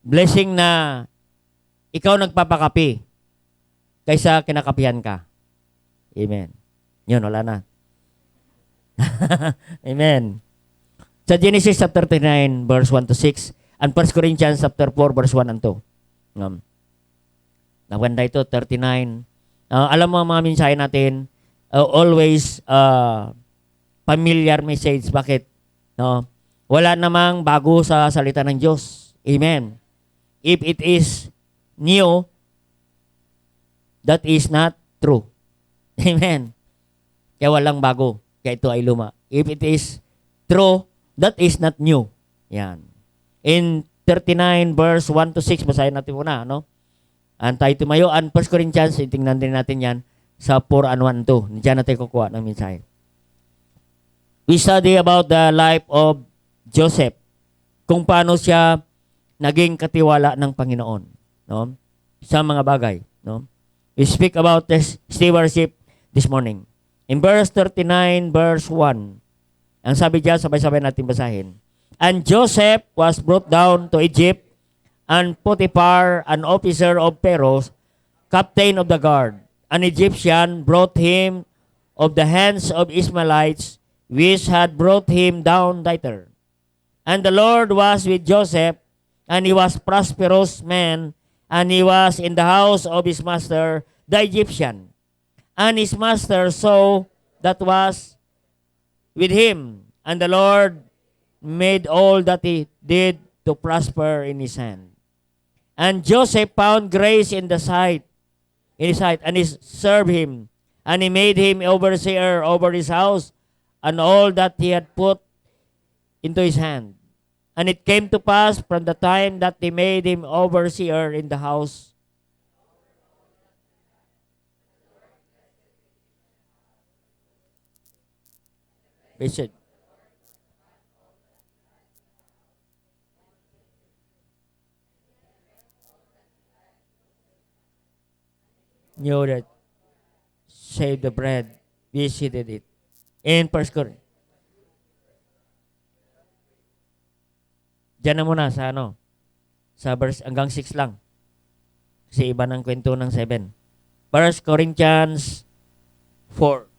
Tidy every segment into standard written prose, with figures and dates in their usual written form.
Blessing na ikaw nagpapakapi kaysa kinakapihan ka. Amen. Yun, wala na. Amen. Sa Genesis chapter 39, verse 1 to 6, and 1 Corinthians chapter 4, verse 1 and 2. Naganda ito, 39. Alam mo mga mensahe natin, always familiar message. Bakit? No? Wala namang bago sa salita ng Diyos. Amen. If it is new, that is not true. Amen. Kaya walang bago. Kaya ito ay luma. If it is true, that is not new. Yan. In 39 verse 1 to 6, basahin natin muna, no? Tayo tumayo. 1 Corinthians, tingnan din natin yan sa 4 and 1 2. Diyan natin kukuha ng mensahe. We study about the life of Joseph. Kung paano siya naging katiwala ng Panginoon, no? Sa mga bagay, no? We speak about this stewardship this morning. In verse 39, verse 1, ang sabi diyan, sabay-sabay natin basahin. And Joseph was brought down to Egypt, and Potiphar, an officer of Pharaoh, captain of the guard, an Egyptian, brought him of the hands of Ishmaelites, which had brought him down thither. And the Lord was with Joseph, and he was prosperous man, and he was in the house of his master, the Egyptian. And his master saw that was with him, and the Lord made all that he did to prosper in his hand. And Joseph found grace in his sight, and he served him, and he made him overseer over his house, and all that he had put into his hand. And it came to pass from the time that he made him overseer in the house. Basic. Knew that save the bread, visited it. In 1 Corinthians. Diyan na muna sa sa verse hanggang 6 lang. Kasi iba ng kwento ng 7. 1 Corinthians 4.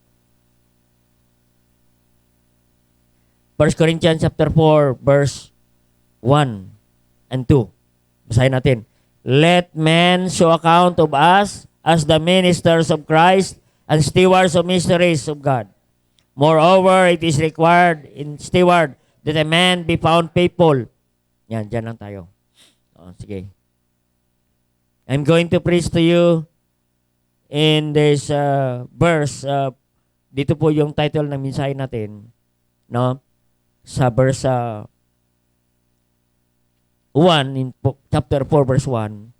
1 Corinthians chapter 4, verse 1 and 2. Basahin natin. Let men show account of us as the ministers of Christ and stewards of mysteries of God. Moreover, it is required in steward that a man be found faithful. Yan, dyan lang tayo. Sige. I'm going to preach to you in this verse. Dito po yung title ng mensahe natin. No? Sa verse 1, in chapter 4, verse 1,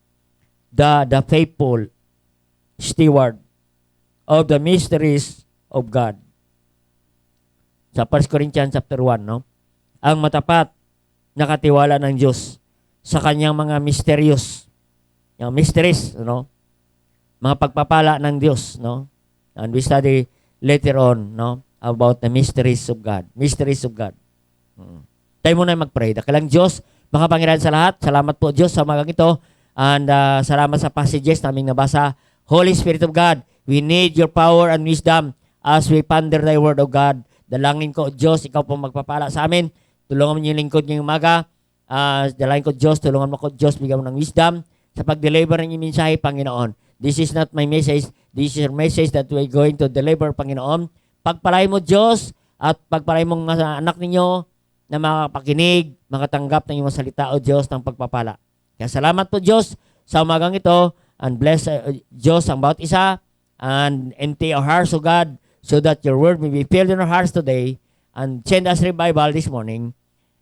the faithful steward of the mysteries of God. Sa 1 Corinthians chapter 1, no? Ang matapat na katiwala ng Diyos sa kanyang mga mysterious, yung mysteries, no? Mga pagpapala ng Diyos, no? And we study later on, no, about the mysteries of God. Mysteries of God. Tayo muna mag-pray. Dakilang Diyos, makapangyarihan sa lahat. Salamat po Diyos sa umagang ito. And salamat sa passages naming nabasa. Holy Spirit of God, we need your power and wisdom as we ponder thy word of God. Dalangin ko, Diyos, ikaw po magpapala sa amin. Tulungan mo yung lingkod ngayong umaga. Dalangin ko, Diyos, tulungan mo ko, Diyos, bigyan mo ng wisdom sa pag-deliver ng inyong mensahe, Panginoon. This is not my message. This is your message that we're going to deliver, Panginoon. Pagpalay mo, Diyos, at pagpalay mong mga anak ninyo na makapakinig, makatanggap ng iyong salita, O Diyos, ng pagpapala. Kaya salamat po, Diyos, sa umagang ito, and bless, Diyos, ang bawat isa, and empty our hearts, O God, so that your word may be filled in our hearts today, and send us revival this morning,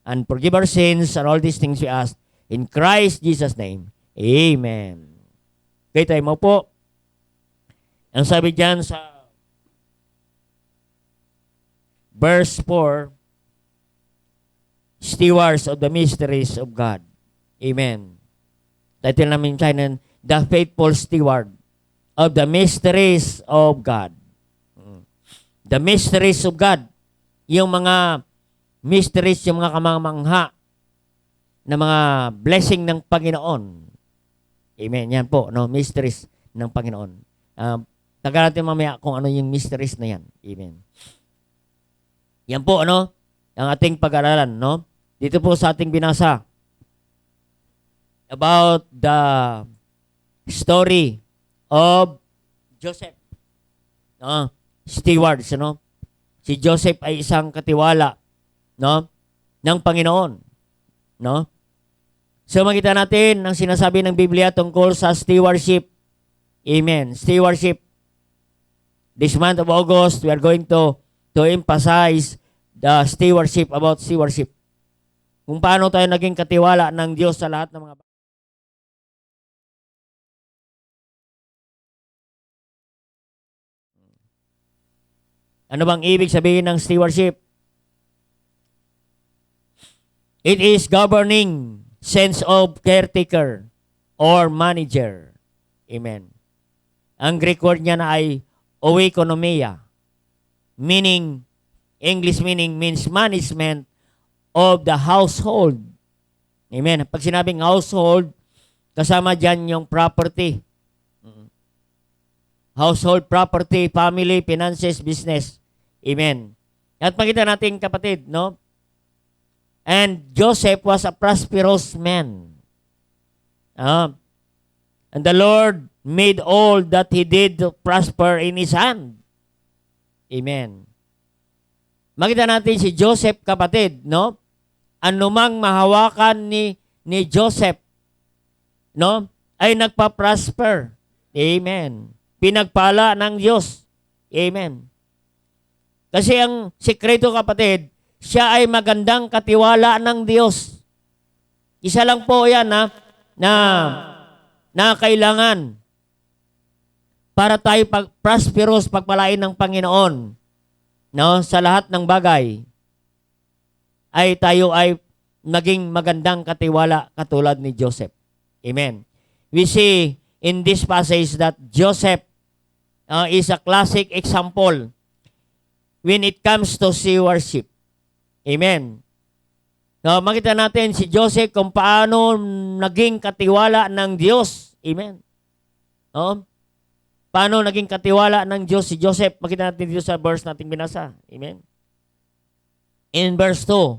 and forgive our sins, and all these things we ask, in Christ Jesus' name. Amen. Okay, tayo mo po. Ang sabi dyan sa verse 4, stewards of the mysteries of God. Amen. Title namin tayo, the faithful steward of the mysteries of God. The mysteries of God. Yung mga mysteries, yung mga kamangmangha na mga blessing ng Panginoon. Amen. Yan po, no? Mysteries ng Panginoon. Tagal natin mamaya kung ano yung mysteries na yan. Amen. Yan po, ano? Ang ating pag-aralan, no? Dito po sa ating binasa about the story of Joseph. No? Stewards, no? Si Joseph ay isang katiwala, no? Ng Panginoon, no? So makita natin ang sinasabi ng Biblia tungkol sa stewardship. Amen. Stewardship. This month of August, we are going to emphasize the stewardship, about stewardship. Kung paano tayo naging katiwala ng Diyos sa lahat ng mga Ano bang ibig sabihin ng stewardship? It is governing sense of caretaker or manager. Amen. Ang Greek word niya na ay oikonomia. Meaning, English meaning means management of the household. Amen. Pag sinabing household, kasama dyan yung property. Household, property, family, finances, business. Amen. At makita natin, kapatid, no? And Joseph was a prosperous man. And the Lord made all that he did to prosper in his hand. Amen. Makita natin si Joseph, kapatid, no? Anumang mahawakan ni Joseph, no? Ay nagpa-prosper. Amen. Pinagpala ng Diyos. Amen. Kasi ang sikreto, kapatid, siya ay magandang katiwala ng Diyos. Isa lang po yan na kailangan para tayo prosperous, pagpalain ng Panginoon, no, sa lahat ng bagay, ay tayo ay maging magandang katiwala katulad ni Joseph. Amen. We see in this passage that Joseph is a classic example when it comes to stewardship. Amen. So, makita natin si Joseph kung paano naging katiwala ng Diyos. Amen. No? Paano naging katiwala ng Diyos si Joseph? Makita natin dito sa verse nating binasa. Amen. In verse 2,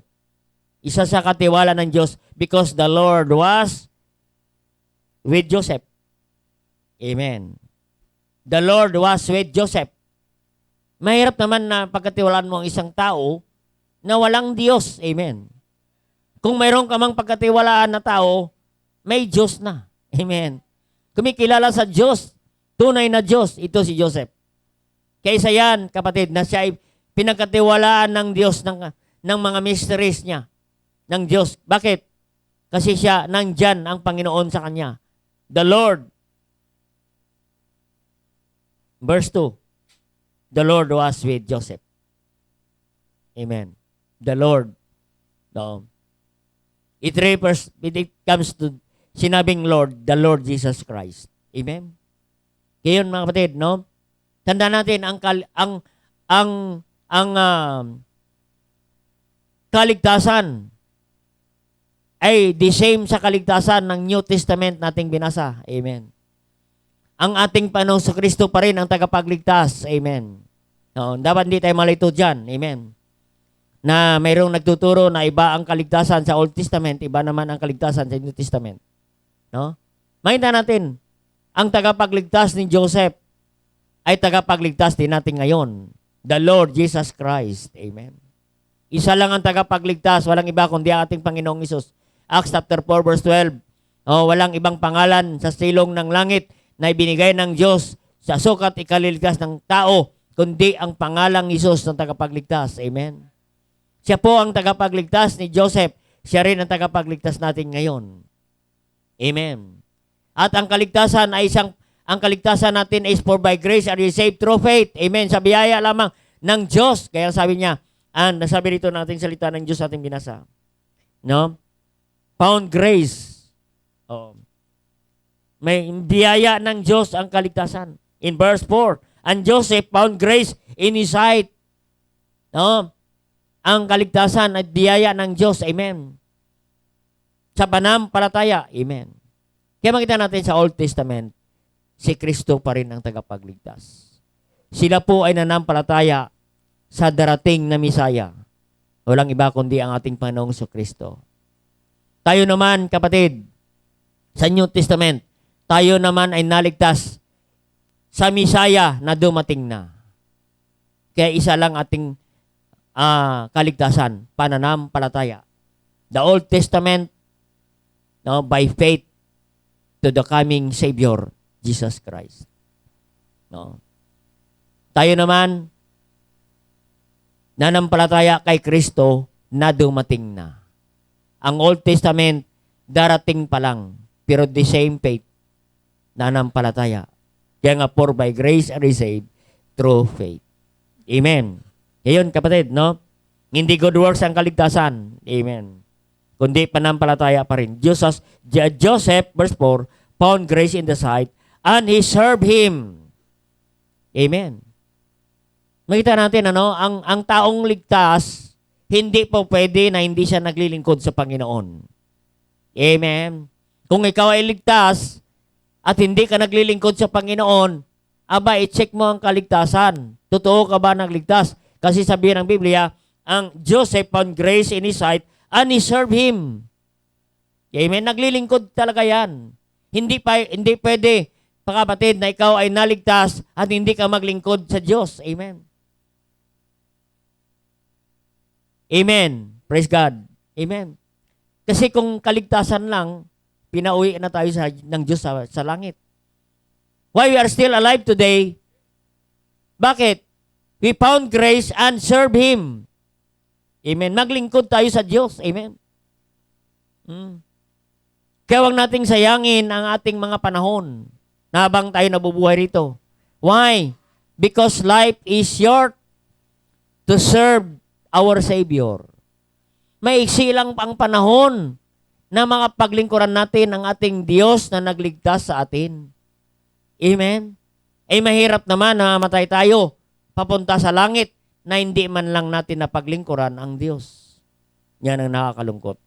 isa sa katiwala ng Diyos because the Lord was with Joseph. Amen. The Lord was with Joseph. Mahirap naman na pagkatiwalaan mo ang isang tao na walang Diyos. Amen. Kung mayroon ka mang pagkatiwalaan na tao, may Diyos na. Amen. Kumikilala sa Diyos, tunay na Diyos, ito si Joseph. Kaysa yan, kapatid, na siya ay pinagkatiwalaan ng Diyos ng mga mysteries niya, ng Diyos. Bakit? Kasi siya, nandyan ang Panginoon sa kanya. The Lord. Verse 2. The Lord was with Joseph. Amen. The Lord. No. It comes to sinabing Lord, the Lord Jesus Christ. Amen. Kaya yun, mga kapatid, no? Tandaan natin ang kaligtasan ay the same sa kaligtasan ng New Testament nating binasa. Amen. Ang ating Panginoong Kristo pa rin ang tagapagligtas. Amen. No, dapat hindi tayo malito dyan. Amen. Na mayroong nagtuturo na iba ang kaligtasan sa Old Testament, iba naman ang kaligtasan sa New Testament. No? Makita natin, ang tagapagligtas ni Joseph ay tagapagligtas din natin ngayon. The Lord Jesus Christ. Amen. Isa lang ang tagapagligtas, walang iba kundi ang ating Panginoong Hesus. Acts chapter 4 verse 12. Walang ibang pangalan sa silong ng langit na ibinigay ng Diyos sa sukat ikaliligtas ng tao, kundi ang pangalang Hesus ng tagapagligtas. Amen. Siya po ang tagapagligtas ni Joseph. Siya rin ang tagapagligtas natin ngayon. Amen. At ang kaligtasan natin is for by grace are you saved through faith. Amen. Sa biyaya lamang ng Diyos. Kaya sabi niya, nasabi rito natin salita ng Diyos ating binasa. No? Found grace. May biyaya ng Diyos ang kaligtasan. In verse 4, and Joseph found grace in his sight. No? Ang kaligtasan at biyaya ng Diyos. Amen. sa pananampalataya. Amen. Kaya makita natin sa Old Testament, si Kristo pa rin ang tagapagligtas. Sila po ay nanampalataya sa darating na Misaya. Walang iba kundi ang ating Panginoong Kristo. Tayo naman, kapatid, sa New Testament, tayo naman ay naligtas sa Misaya na dumating na. Kaya isa lang ating kaligtasan, pananampalataya. The Old Testament, no, by faith to the coming Savior, Jesus Christ. No. Tayo naman, nanampalataya kay Kristo na dumating na. Ang Old Testament, darating pa lang, pero the same faith, nanampalataya. Kaya nga, for by grace are you saved through faith. Amen. Ngayon, kapatid, no? Hindi good works ang kaligtasan. Amen. Kundi pananampalataya pa rin. Joseph, verse 4, found grace in the sight, and he served him. Amen. Makita natin, ang taong ligtas, hindi po pwede na hindi siya naglilingkod sa Panginoon. Amen. Kung ikaw ay ligtas at hindi ka naglilingkod sa Panginoon, aba, i-check mo ang kaligtasan. Totoo ka ba nagligtas? Kasi sabi ng Biblia, ang Joseph found grace in his sight and he served him. Amen. Naglilingkod talaga yan. Hindi pwede, kapatid, na ikaw ay naligtas at hindi ka maglingkod sa Diyos. Amen. Amen. Praise God. Amen. Kasi kung kaligtasan lang, pinauwi na tayo ng Diyos sa langit. Why we are still alive today? Bakit? We found grace and serve Him. Amen. Maglingkod tayo sa Diyos. Amen. Kaya huwag nating sayangin ang ating mga panahon na habang tayo nabubuhay rito. Why? Because life is short to serve our Savior. Maiksi lang ang panahon na makapaglingkuran natin ang ating Diyos na nagligtas sa atin. Amen? Ay mahirap naman na matay tayo papunta sa langit na hindi man lang natin napaglingkuran ang Diyos. Yan ang nakakalungkot.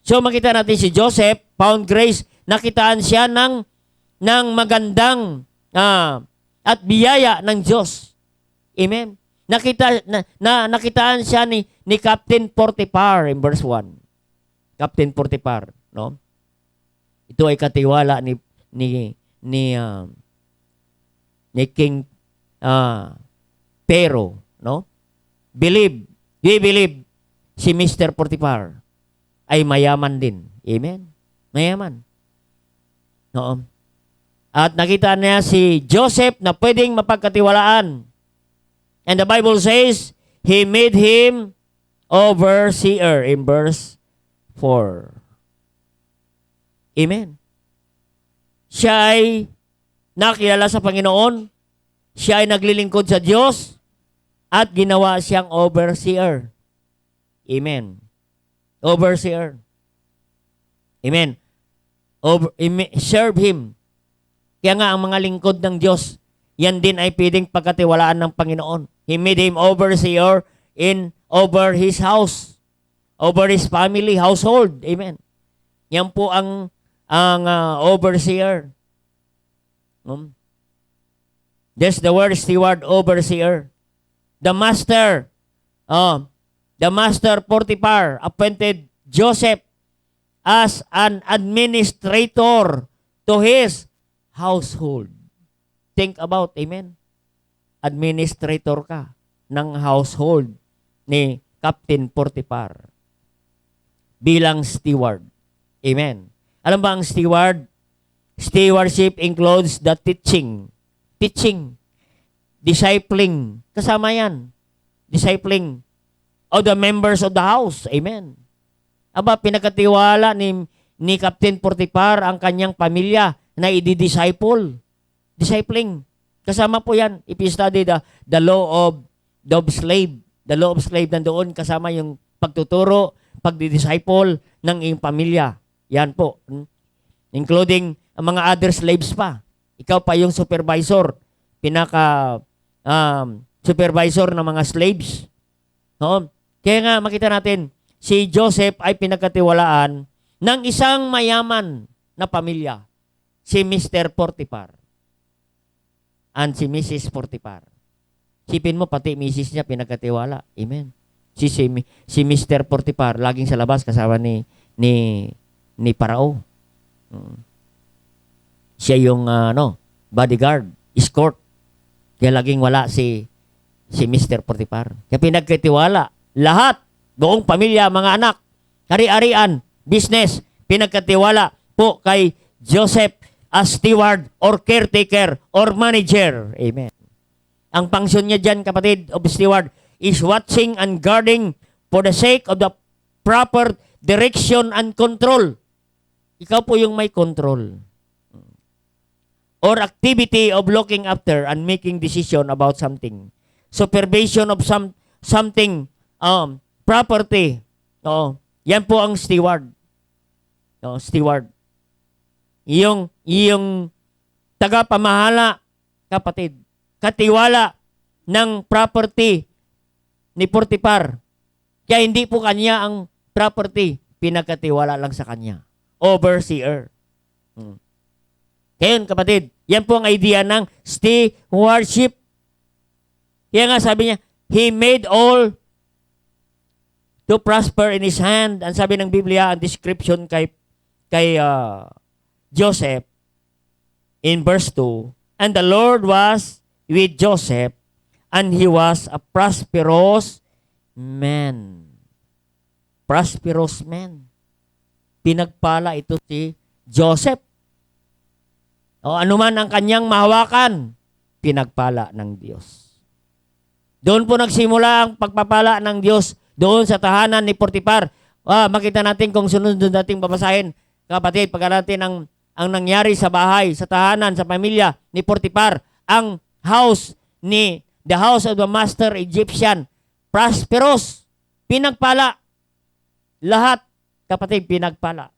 So makita natin si Joseph, found grace, nakitaan siya ng magandang at biyaya ng Diyos. Amen? Nakitaan siya ni Captain Potiphar in verse 1. Captain Potiphar, no? Ito ay katiwala ni King Pharaoh, no? We believe si Mr. Potiphar ay mayaman din. Amen? Mayaman. No? At nakita niya si Joseph na pwedeng mapagkatiwalaan. And the Bible says, He made him overseer in verse 4. Amen. Siya ay nakilala sa Panginoon, siya ay naglilingkod sa Diyos, at ginawa siyang overseer. Amen. Overseer. Amen. Serve Him. Kaya nga ang mga lingkod ng Diyos, yan din ay pwedeng pagkatiwalaan ng Panginoon. He made him overseer over his house, over his family, household. Amen. Yan po ang overseer. There's the word steward, overseer. The master Potiphar appointed Joseph as an administrator to his household. Think about, amen? Administrator ka ng household ni Captain Potiphar bilang steward. Amen. Alam ba ang steward? Stewardship includes the teaching, discipling, kasama yan. Discipling of the members of the house. Amen. Aba, pinagkatiwala ni Captain Potiphar ang kanyang pamilya na i-disciple. Discipling. Kasama po yan. If you study the law of slave, the law of slave, nandoon kasama yung pagtuturo, pagdi-disciple ng iyong pamilya. Yan po. Including ang mga other slaves pa. Ikaw pa yung supervisor, supervisor ng mga slaves. No? Kaya nga makita natin, si Joseph ay pinagkatiwalaan ng isang mayaman na pamilya, si Mr. Potiphar and si Mrs. Potiphar. Sipin mo, pati Mrs. niya pinagkatiwala. Amen. Si Mr. Potiphar, laging sa labas kasama ni Parao. Siya yung bodyguard, escort. Kaya laging wala si Mr. Potiphar. Kaya pinagkatiwala. Lahat, buong pamilya, mga anak, hari-arian, business, pinagkatiwala po kay Joseph as steward or caretaker or manager. Amen. Ang function niya dyan, kapatid, of steward is watching and guarding for the sake of the proper direction and control. Ikaw po yung may control. Or activity of looking after and making decision about something. Supervision of something, property. Yan po ang steward. Steward. Yung tagapamahala, kapatid, katiwala ng property ni Potiphar. Kaya hindi po kanya ang property, pinagkatiwala lang sa kanya. Overseer. Kaya kapatid, yan po ang idea ng stewardship. Kaya nga sabi niya, he made all to prosper in his hand. Ang sabi ng Biblia, ang description kay Joseph in verse 2, and the Lord was with Joseph, and he was a prosperous man. Prosperous man. Pinagpala ito si Joseph. Anuman ang kanyang mahawakan, pinagpala ng Diyos. Doon po nagsimula ang pagpapala ng Diyos doon sa tahanan ni Potiphar. Makita natin kung sunod nating babasahin, kapatid, pagka natin ang nangyari sa bahay, sa tahanan, sa pamilya ni Potiphar, ang the house of the master Egyptian, prosperous, pinagpala. Lahat, kapatid, pinagpala.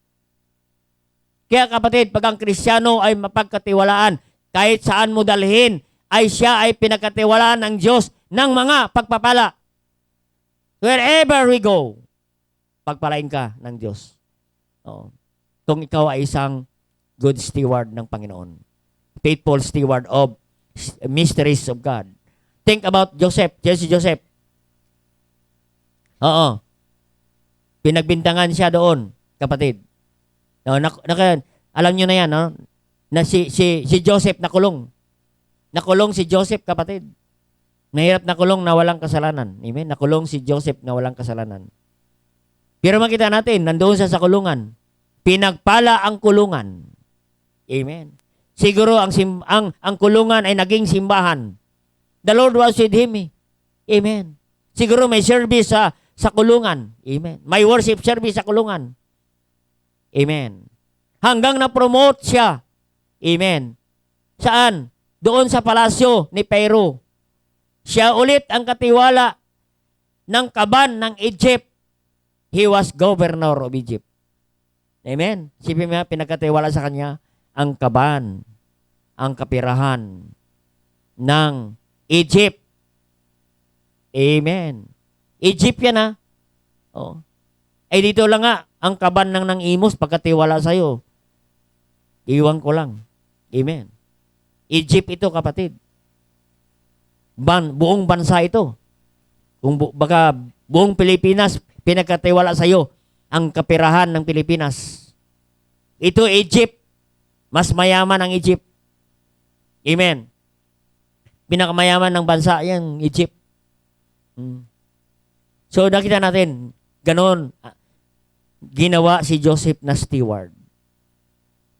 Kaya kapatid, pag ang Kristiyano ay mapagkatiwalaan, kahit saan mo dalhin, ay siya ay pinagkatiwalaan ng Diyos ng mga pagpapala. Wherever we go, pagpalain ka ng Diyos. Kung ikaw ay isang good steward ng Panginoon. Faithful steward of mysteries of God. Think about Joseph. Si Joseph. Pinagbintangan siya doon, kapatid. Alam nyo na yan, na si Joseph nakulong. Nakulong si Joseph, kapatid. Mahirap nakulong na walang kasalanan. Amen? Nakulong si Joseph na walang kasalanan. Pero makita natin, nandoon siya sa kulungan. Pinagpala ang kulungan. Amen. Siguro ang kulungan ay naging simbahan. The Lord was with him. Amen. Siguro may service sa kulungan. Amen. May worship service sa kulungan. Amen. Hanggang na-promote siya. Amen. Saan? Doon sa palasyo ni Pharaoh. Siya ulit ang katiwala ng kaban ng Egypt. He was governor of Egypt. Amen. Sipin mo, pinagkatiwala sa kanya ang kaban, ang kapirahan ng Egypt. Amen. Egypt yan Ay dito lang nga, ang kaban ng Imos pagkatiwala sa'yo. Iwan ko lang. Amen. Egypt ito, kapatid. Buong bansa ito. Baka buong Pilipinas, pinagkatiwala sa'yo ang kapirahan ng Pilipinas. Ito, Egypt. Mas mayaman ang Egypt. Amen. Pinakamayaman ng bansa, yan, Egypt. So, nakita natin, ganon, ginawa si Joseph na steward.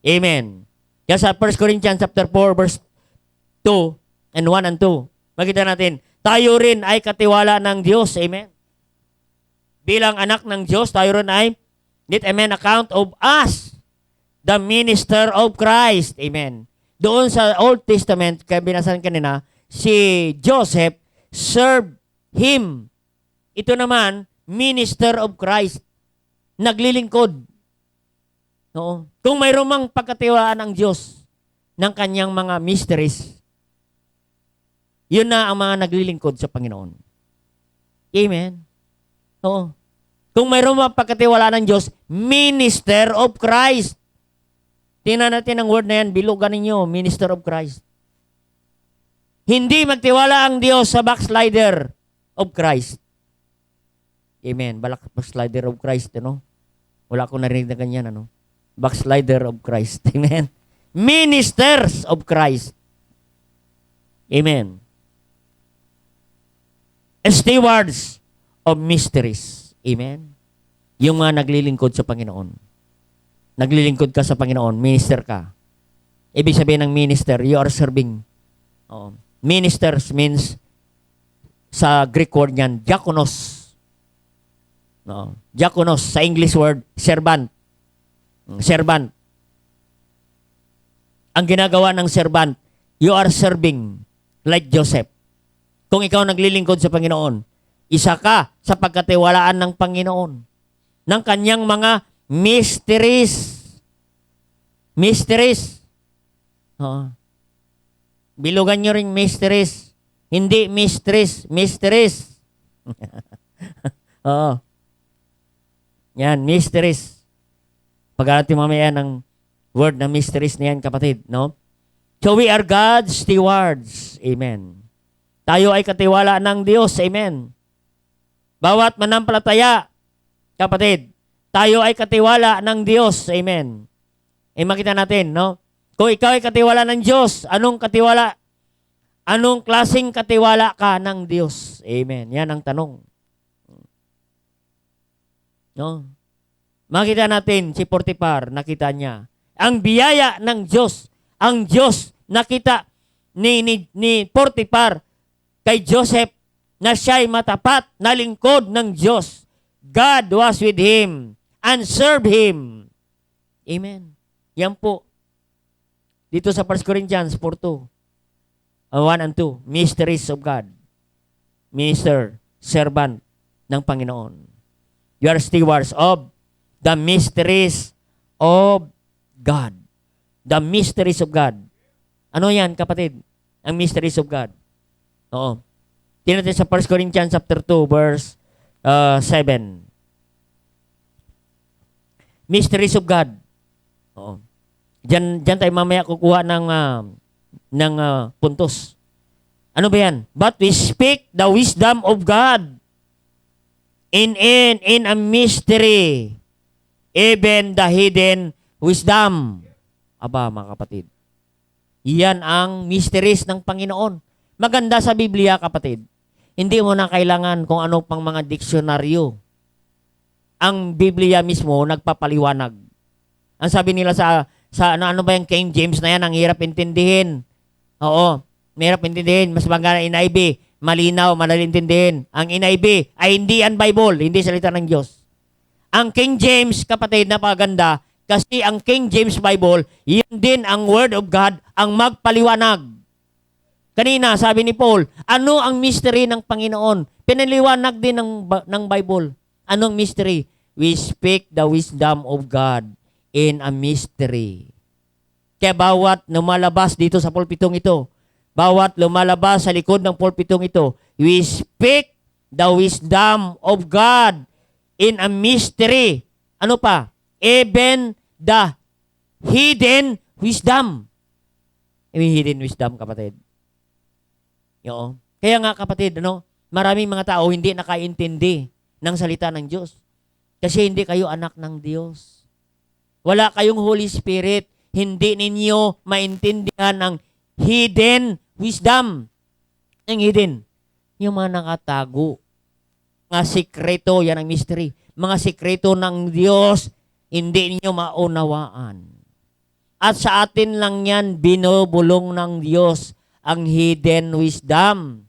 Amen. Kaya sa 1 Corinthians chapter 4, verse 2 and 1 and 2, makita natin, tayo rin ay katiwala ng Diyos. Amen. Bilang anak ng Diyos, tayo rin ay need a man account of us, the minister of Christ. Amen. Doon sa Old Testament, kaya binasahan kanina, si Joseph served him. Ito naman, minister of Christ. Naglilingkod. No? Kung mayroon mang pagkatiwalaan ng Diyos ng kanyang mga mysteries, yun na ang mga naglilingkod sa Panginoon. Amen. Oo. Kung mayroon mapagkatiwalaan ng Diyos, minister of Christ. Tingnan natin ang word na yan, bilugan ninyo, minister of Christ. Hindi magtiwala ang Diyos sa backslider of Christ. Amen. Backslider of Christ, ano? Wala akong narinig na ganyan, ano? Backslider of Christ. Amen. Ministers of Christ. Amen. Stewards of mysteries. Amen. Yung mga naglilingkod sa Panginoon. Naglilingkod ka sa Panginoon, minister ka. Ibig sabihin ng minister, you are serving. Ministers means, sa Greek word niyan, diakonos. Diakonos, sa English word, servant. Servant. Ang ginagawa ng servant, you are serving like Joseph. Kung ikaw naglilingkod sa Panginoon, isa ka sa pagkatiwalaan ng Panginoon, ng kanyang mga mysteries. Mysteries. Bilugan nyo rin mysteries. Hindi mysteries. Mysteries. Yan, mysteries. Pag-aatin mamaya ng word na mysteries na yan, kapatid. No? So we are God's stewards. Amen. Tayo ay katiwala ng Diyos. Amen. Bawat manampalataya, kapatid, tayo ay katiwala ng Diyos. Amen. Makita natin, no? Kung ikaw ay katiwala ng Diyos, anong katiwala? Anong klaseng katiwala ka ng Diyos? Amen. Yan ang tanong. No? Makita natin si Potiphar, nakita niya. Ang biyaya ng Diyos, ang Diyos nakita ni Potiphar kay Joseph na siya'y matapat na lingkod ng Diyos. God was with him and served him. Amen. Yan po. Dito sa 1 Corinthians 4:2. 1 and 2. Mysteries of God. Minister, servant ng Panginoon. You are stewards of the mysteries of God. The mysteries of God. Ano yan, kapatid? Ang mysteries of God. Oo. Tingnan natin sa 1 Corinthians chapter 2, verse 7. Mysteries of God. Oo. Diyan tayo mamaya kukuha ng puntos. Ano ba yan? But we speak the wisdom of God in a mystery, even the hidden wisdom. Aba, mga kapatid. Iyan ang mysteries ng Panginoon. Maganda sa Biblia, kapatid. Hindi mo na kailangan kung ano pang mga diksyonaryo. Ang Biblia mismo nagpapaliwanag. Ang sabi nila sa ano ba yung King James na yan, ang hirap intindihin. Oo, mahirap intindihin. Mas maganda NIV, malinaw, madali intindihin. Ang NIV ay hindi ang Bible, hindi salita ng Diyos. Ang King James, kapatid, napakaganda kasi ang King James Bible, yun din ang Word of God, ang magpaliwanag. Kanina, sabi ni Paul, ano ang mystery ng Panginoon? Pinaliwanag din ng Bible. Anong mystery? We speak the wisdom of God in a mystery. Kaya bawat lumalabas dito sa pulpitong ito, bawat lumalabas sa likod ng pulpitong ito, we speak the wisdom of God in a mystery. Ano pa? Even the hidden wisdom. Hidden wisdom, kapatid. Yo. Kaya nga, kapatid, maraming mga tao hindi nakaintindi ng salita ng Diyos. Kasi hindi kayo anak ng Diyos. Wala kayong Holy Spirit. Hindi ninyo maintindihan ang hidden wisdom. Ang hidden. Yung mga nakatago. Mga sikreto, yan ang mystery. Mga sikreto ng Diyos, hindi ninyo maunawaan. At sa atin lang yan, binubulong ng Diyos ang hidden wisdom.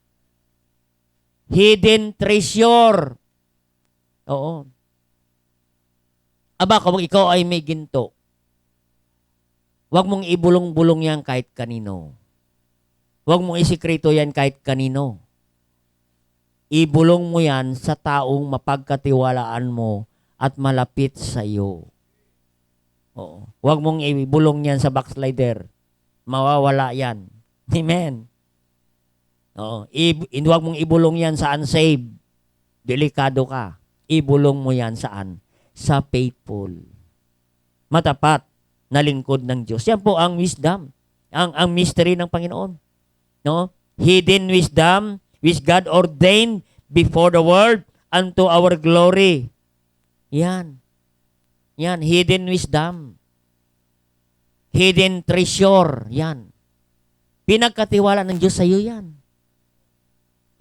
Hidden treasure. Oo. Aba, kung ikaw ay may ginto, huwag mong ibulong-bulong yan kahit kanino. Huwag mong isikreto yan kahit kanino. Ibulong mo yan sa taong mapagkatiwalaan mo at malapit sa iyo. Oo. Huwag mong ibulong yan sa backslider. Mawawala yan. Amen. Oo. Huwag mong ibulong yan sa unsaved. Delikado ka. ibulong mo yan saan? Sa faithful. Matapat na lingkod ng Diyos. Yan po ang wisdom. Ang mystery ng Panginoon. No? Hidden wisdom which God ordained before the world unto our glory. Yan. Yan. Hidden wisdom. Hidden treasure. Yan. Pinagkatiwala ng Diyos sa iyo yan.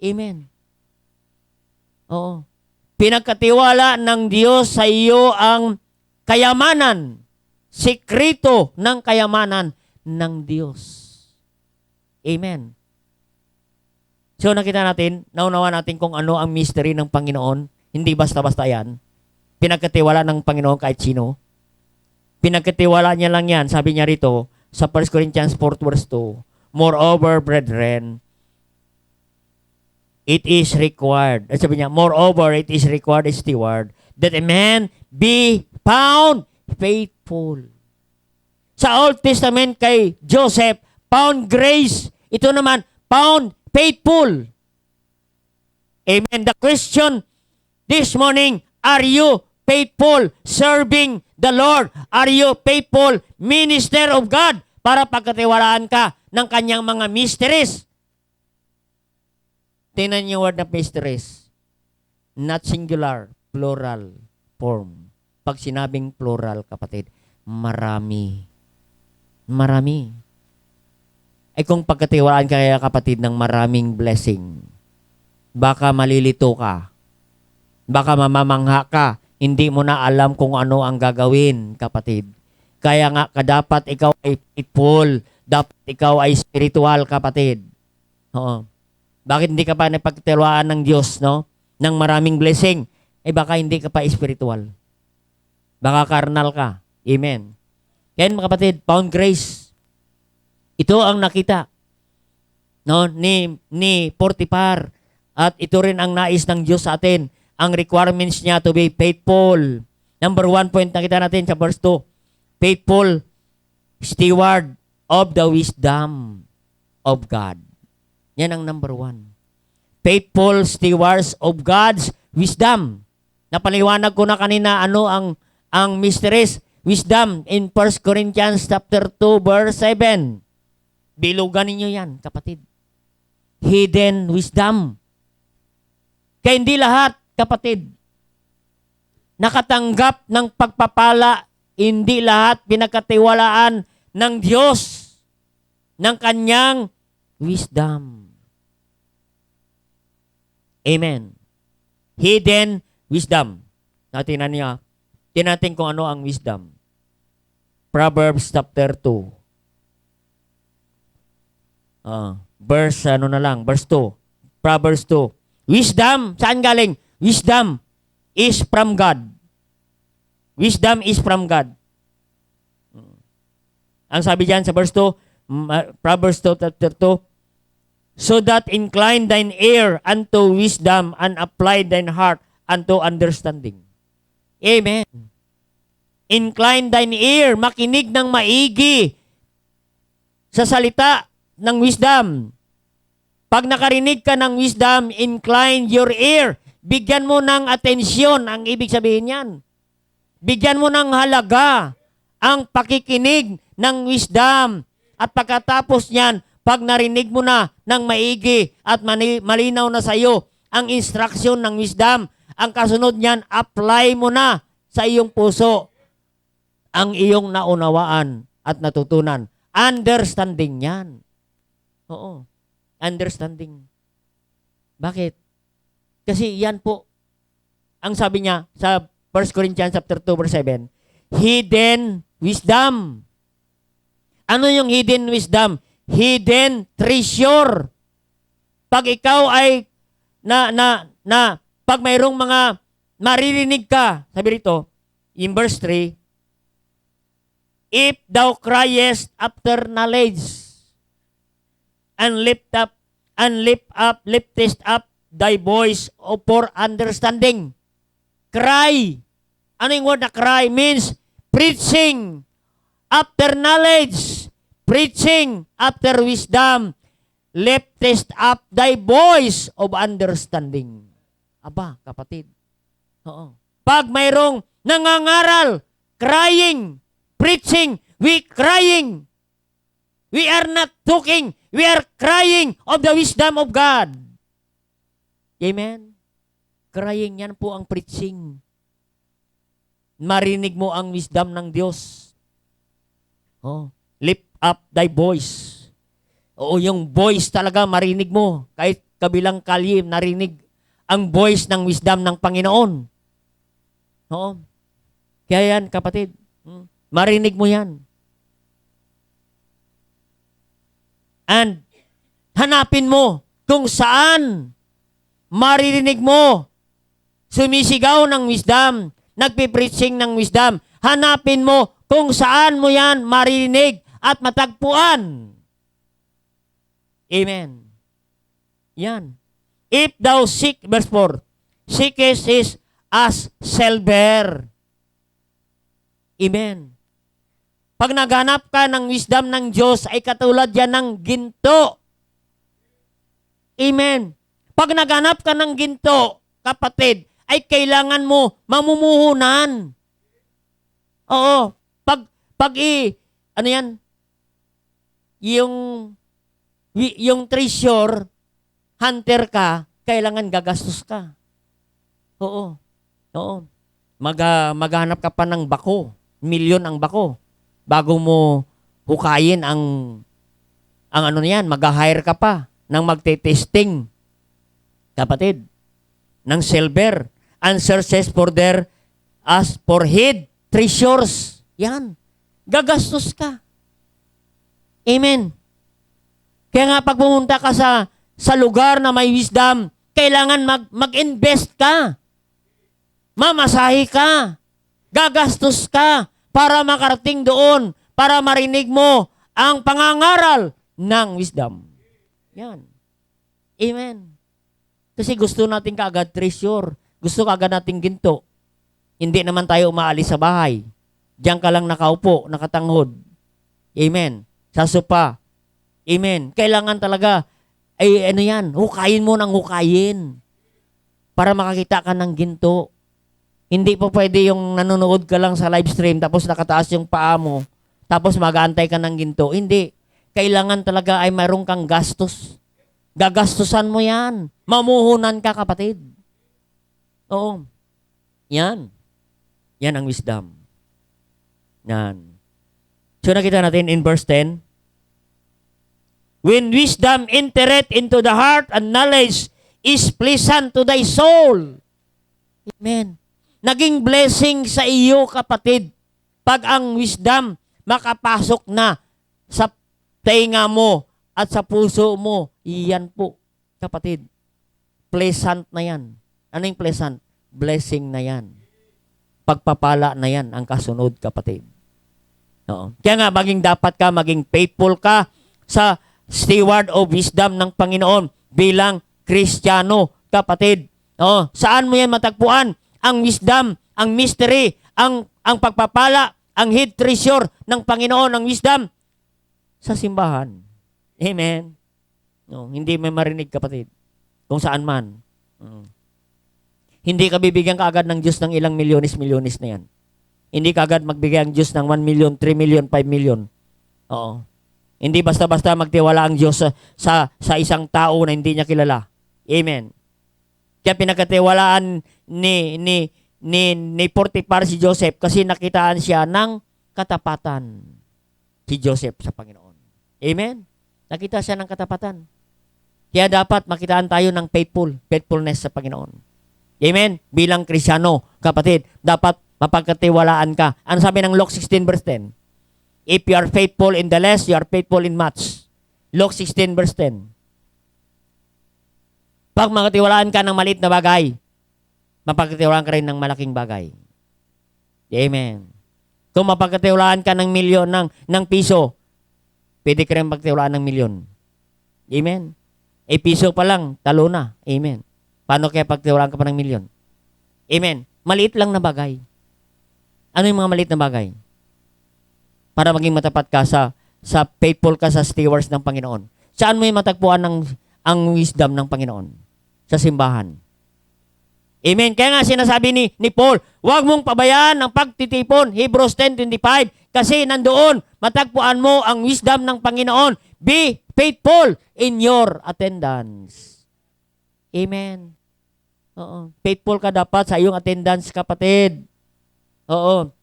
Amen. Oo. Pinagkatiwala ng Diyos sa iyo ang kayamanan, sekreto ng kayamanan ng Diyos. Amen. So nakita natin, naunawa natin kung ano ang mystery ng Panginoon. Hindi basta-basta yan. Pinagkatiwala ng Panginoon kahit sino. Pinagkatiwala niya lang yan. Sabi niya rito sa 1 Corinthians 4 verse 2, moreover, brethren, it is required. Sabi niya, moreover, it is required, steward, that a man be found faithful. Sa Old Testament kay Joseph, found grace. Ito naman, found faithful. Amen. The question this morning, are you faithful serving the Lord? Are you faithful minister of God para pagkatiwalaan ka ng kanyang mga mysteries? Tingnan niyo word na mysteries. Not singular, plural form. Pag sinabing plural, kapatid, marami. Marami. Ay kung pagkatiwalaan ka kaya kapatid ng maraming blessing, baka malilito ka. Baka mamamangha ka. Hindi mo na alam kung ano ang gagawin, kapatid. Kaya nga, dapat ikaw ay faithful. Dapat ikaw ay spiritual, kapatid. Oo. Bakit hindi ka pa napagtiwalaan ng Diyos, no? Ng maraming blessing. Eh baka hindi ka pa spiritual. Baka carnal ka. Amen. Kaya mga kapatid, found grace. Ito ang nakita, no, ni Potiphar. At ito rin ang nais ng Diyos sa atin. Ang requirements niya to be faithful. Number 1 point nakita natin sa verse 2. Faithful steward of the wisdom of God. Yan ang number 1. Faithful stewards of God's wisdom. Napaliwanag ko na kanina ano ang mysteries. Wisdom in 1 Corinthians chapter 2 verse 7. Bilugan ninyo yan, kapatid. Hidden wisdom. Kaya hindi lahat, kapatid, nakatanggap ng pagpapala, hindi lahat pinagkatiwalaan ng Diyos ng kanyang wisdom. Amen. Hidden wisdom. Tingnan niya. Tingnan kung ano ang wisdom. Proverbs chapter 2. Verse 2. Proverbs 2. Wisdom, saan galing? Wisdom is from God. Wisdom is from God. Ang sabi diyan sa verse 2, Proverbs 2, chapter 2, so that incline thine ear unto wisdom and apply thine heart unto understanding. Amen. Incline thine ear, makinig ng maigi sa salita ng wisdom. Pag nakarinig ka ng wisdom, incline your ear. Bigyan mo ng atensyon, ang ibig sabihin yan. Bigyan mo ng halaga ang pakikinig ng wisdom. At pagkatapos niyan, pag narinig mo na ng maigi at malinaw na sa iyo ang instruction ng wisdom, ang kasunod niyan, apply mo na sa iyong puso ang iyong naunawaan at natutunan. Understanding yan. Oo. Understanding. Bakit? Kasi yan po, ang sabi niya sa 1 Corinthians chapter 2 verse 7, hidden wisdom. Ano yung hidden wisdom? Hidden treasure. Pag ikaw ay pag mayroong mga maririnig ka, sabi rito, in verse 3, if thou criest after knowledge, and liftest up thy voice for understanding. Cry. Ano yung word na cry? Means preaching after knowledge, preaching after wisdom, liftest up thy voice of understanding. Aba, kapatid. Oo. Pag mayroong nangangaral, crying, preaching, we crying. We are not talking, we are crying of the wisdom of God. Amen? Crying, yan po ang preaching. Marinig mo ang wisdom ng Diyos. Oh, lift up thy voice. Oo, yung voice talaga marinig mo. Kahit kabilang kalye, narinig ang voice ng wisdom ng Panginoon. Oo. Kaya yan, kapatid. Marinig mo yan. And hanapin mo kung saan maririnig mo sumisigaw ng wisdom, nagpipreaching ng wisdom. Hanapin mo kung saan mo yan maririnig at matagpuan. Amen. Yan. If thou seek, verse 4, seekest is as silver. Amen. Pag naghanap ka ng wisdom ng Diyos, ay katulad yan ng ginto. Amen. Pag naghanap ka ng ginto, kapatid, ay kailangan mo mamumuhunan. Oo. Ano yan? Yung treasure, hunter ka, kailangan gagastos ka. Oo. Oo. Maghanap ka pa ng bako. Milyon ang bako. Bago mo hukayin ang ano niyan, mag-hire ka pa ng magte-testing. Kapatid, ng silver. Answer says for their as for hid treasures. Yan. Gagastos ka. Amen. Kaya nga pag pumunta ka sa lugar na may wisdom, kailangan mag-invest ka. Mamasahe ka. Gagastos ka para makarating doon, para marinig mo ang pangangaral ng wisdom. Yan. Amen. Kasi gusto natin kaagad treasure. Gusto kaagad natin ginto. Hindi naman tayo umaalis sa bahay. Diyan ka lang nakaupo, nakatanghod. Amen. Sa sopa. Amen. Kailangan talaga, hukayin mo ng hukayin para makakita ka ng ginto. Hindi po pwede yung nanonood ka lang sa live stream tapos nakataas yung paa mo tapos mag-aantay ka ng ginto. Hindi. Kailangan talaga ay mayroong kang gastos. Gagastusan mo yan. Mamuhunan ka, kapatid. Oo. Yan. Yan ang wisdom. Yan. So nakita natin in verse 10, when wisdom entereth into the heart and knowledge is pleasant to thy soul. Amen. Naging blessing sa iyo, kapatid, pag ang wisdom makapasok na sa tenga mo at sa puso mo. Iyan po, kapatid. Pleasant na yan. Ano yung pleasant? Blessing na yan. Pagpapala na yan ang kasunod, kapatid. Oo. Kaya nga, maging faithful ka sa steward of wisdom ng Panginoon bilang Kristiyano, kapatid. Oo. Saan mo yan matagpuan? Ang wisdom, ang mystery, ang pagpapala, ang hid treasure ng Panginoon, ang wisdom sa simbahan. Amen. No, hindi may marinig, kapatid. Kung saan man. Hindi ka bibigyan kaagad ng Diyos ng ilang milyones na yan. Hindi kaagad magbigay ang Diyos ng 1 million, 3 million, 5 million. Oo. Hindi basta-basta magtiwala ang Diyos sa isang tao na hindi niya kilala. Amen. Kaya pinagkatiwalaan ni Potiphar si Joseph kasi nakitaan siya ng katapatan si Joseph sa Panginoon. Amen? Nakita siya ng katapatan. Kaya dapat makitaan tayo ng faithfulness sa Panginoon. Amen? Bilang Kristiyano, kapatid, dapat mapagkatiwalaan ka. Ano sabi ng Luke 16 verse 10? If you are faithful in the less, you are faithful in much. Luke 16 verse 10. Pag makatiwalaan ka ng maliit na bagay, mapagkatiwalaan ka rin ng malaking bagay. Amen. Kung mapagkatiwalaan ka ng milyon, ng piso, pwede ka rin magtiwalaan ng milyon. Amen. Piso pa lang, talo na. Amen. Paano kaya pagtiwalaan ka pa ng milyon? Amen. Maliit lang na bagay. Ano yung mga maliit na bagay? Para maging matapat ka sa faithful ka sa stewards ng Panginoon. Saan mo yung matagpuan ang wisdom ng Panginoon? Sa simbahan. Amen. Kaya nga sinasabi ni Paul, huwag mong pabayaan ang pagtitipon, Hebrews 10:25, kasi nandoon matagpuan mo ang wisdom ng Panginoon. Be faithful in your attendance. Amen. Oo. Faithful ka dapat sa iyong attendance, kapatid. Oo.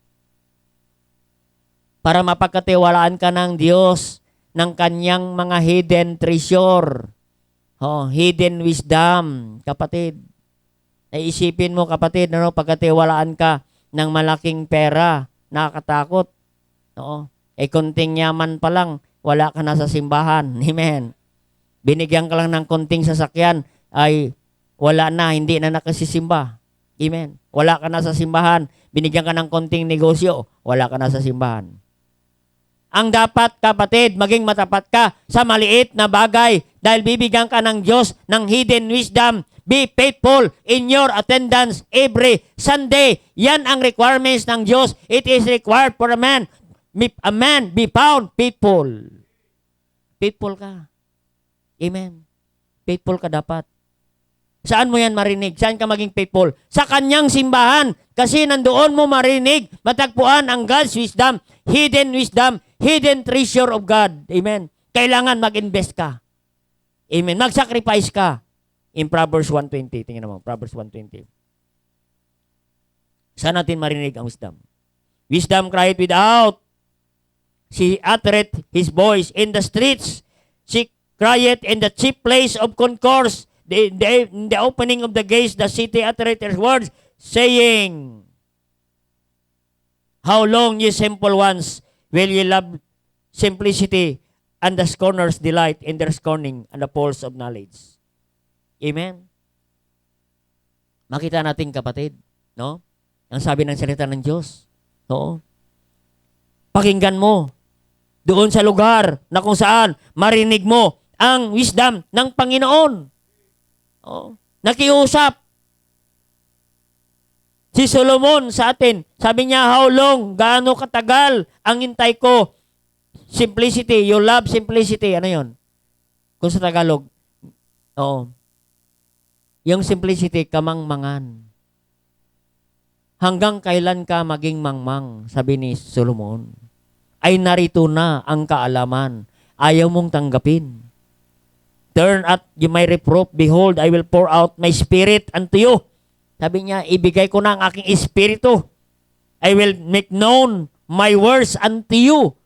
Para mapagkatiwalaan ka ng Diyos ng kanyang mga hidden treasure. Oh, hidden wisdom, kapatid. Naisipin mo, kapatid, pagkatiwalaan ka ng malaking pera, nakakatakot. Oo. Konting yaman pa lang, wala ka na sa simbahan. Amen. Binigyan ka lang ng konting sasakyan, ay wala na, hindi na nakasisimba. Amen. Wala ka na sa simbahan. Binigyan ka ng konting negosyo, wala ka na sa simbahan. Ang dapat, kapatid, maging matapat ka sa maliit na bagay dahil bibigyan ka ng Diyos ng hidden wisdom. Be faithful in your attendance every Sunday. Yan ang requirements ng Diyos. It is required for a man be found faithful. Faithful ka. Amen. Faithful ka dapat. Saan mo yan marinig? Saan ka maging faithful? Sa kanyang simbahan. Kasi nandoon mo marinig, matagpuan ang God's wisdom, hidden treasure of God. Amen. Kailangan mag-invest ka. Amen. Mag-sacrifice ka. In Proverbs 1:20. Tingnan mo, Proverbs 1:20. Saan natin marinig ang wisdom? Wisdom cried without. She uttered his voice in the streets. She cried in the chief place of concourse. In the opening of the gates, the city uttered her words, saying, how long, ye simple ones, will ye love simplicity, and the scorners delight in their scorning, and the fools of knowledge. Amen. Makita natin, kapatid, no? Ang sabi ng salita ng Diyos. No? Pakinggan mo doon sa lugar na kung saan marinig mo ang wisdom ng Panginoon. Oh, nakiusap si Solomon sa atin. Sabi niya, how long, gaano katagal ang hintay ko? Simplicity, you love simplicity. Ano yon? Kung sa Tagalog, yung simplicity, kamangmangan. Hanggang kailan ka maging mangmang, sabi ni Solomon. Ay narito na ang kaalaman. Ayaw mong tanggapin. Turn at you may reproof, behold, I will pour out my spirit unto you. Sabi niya, ibigay ko na ang aking espiritu. I will make known my words unto you.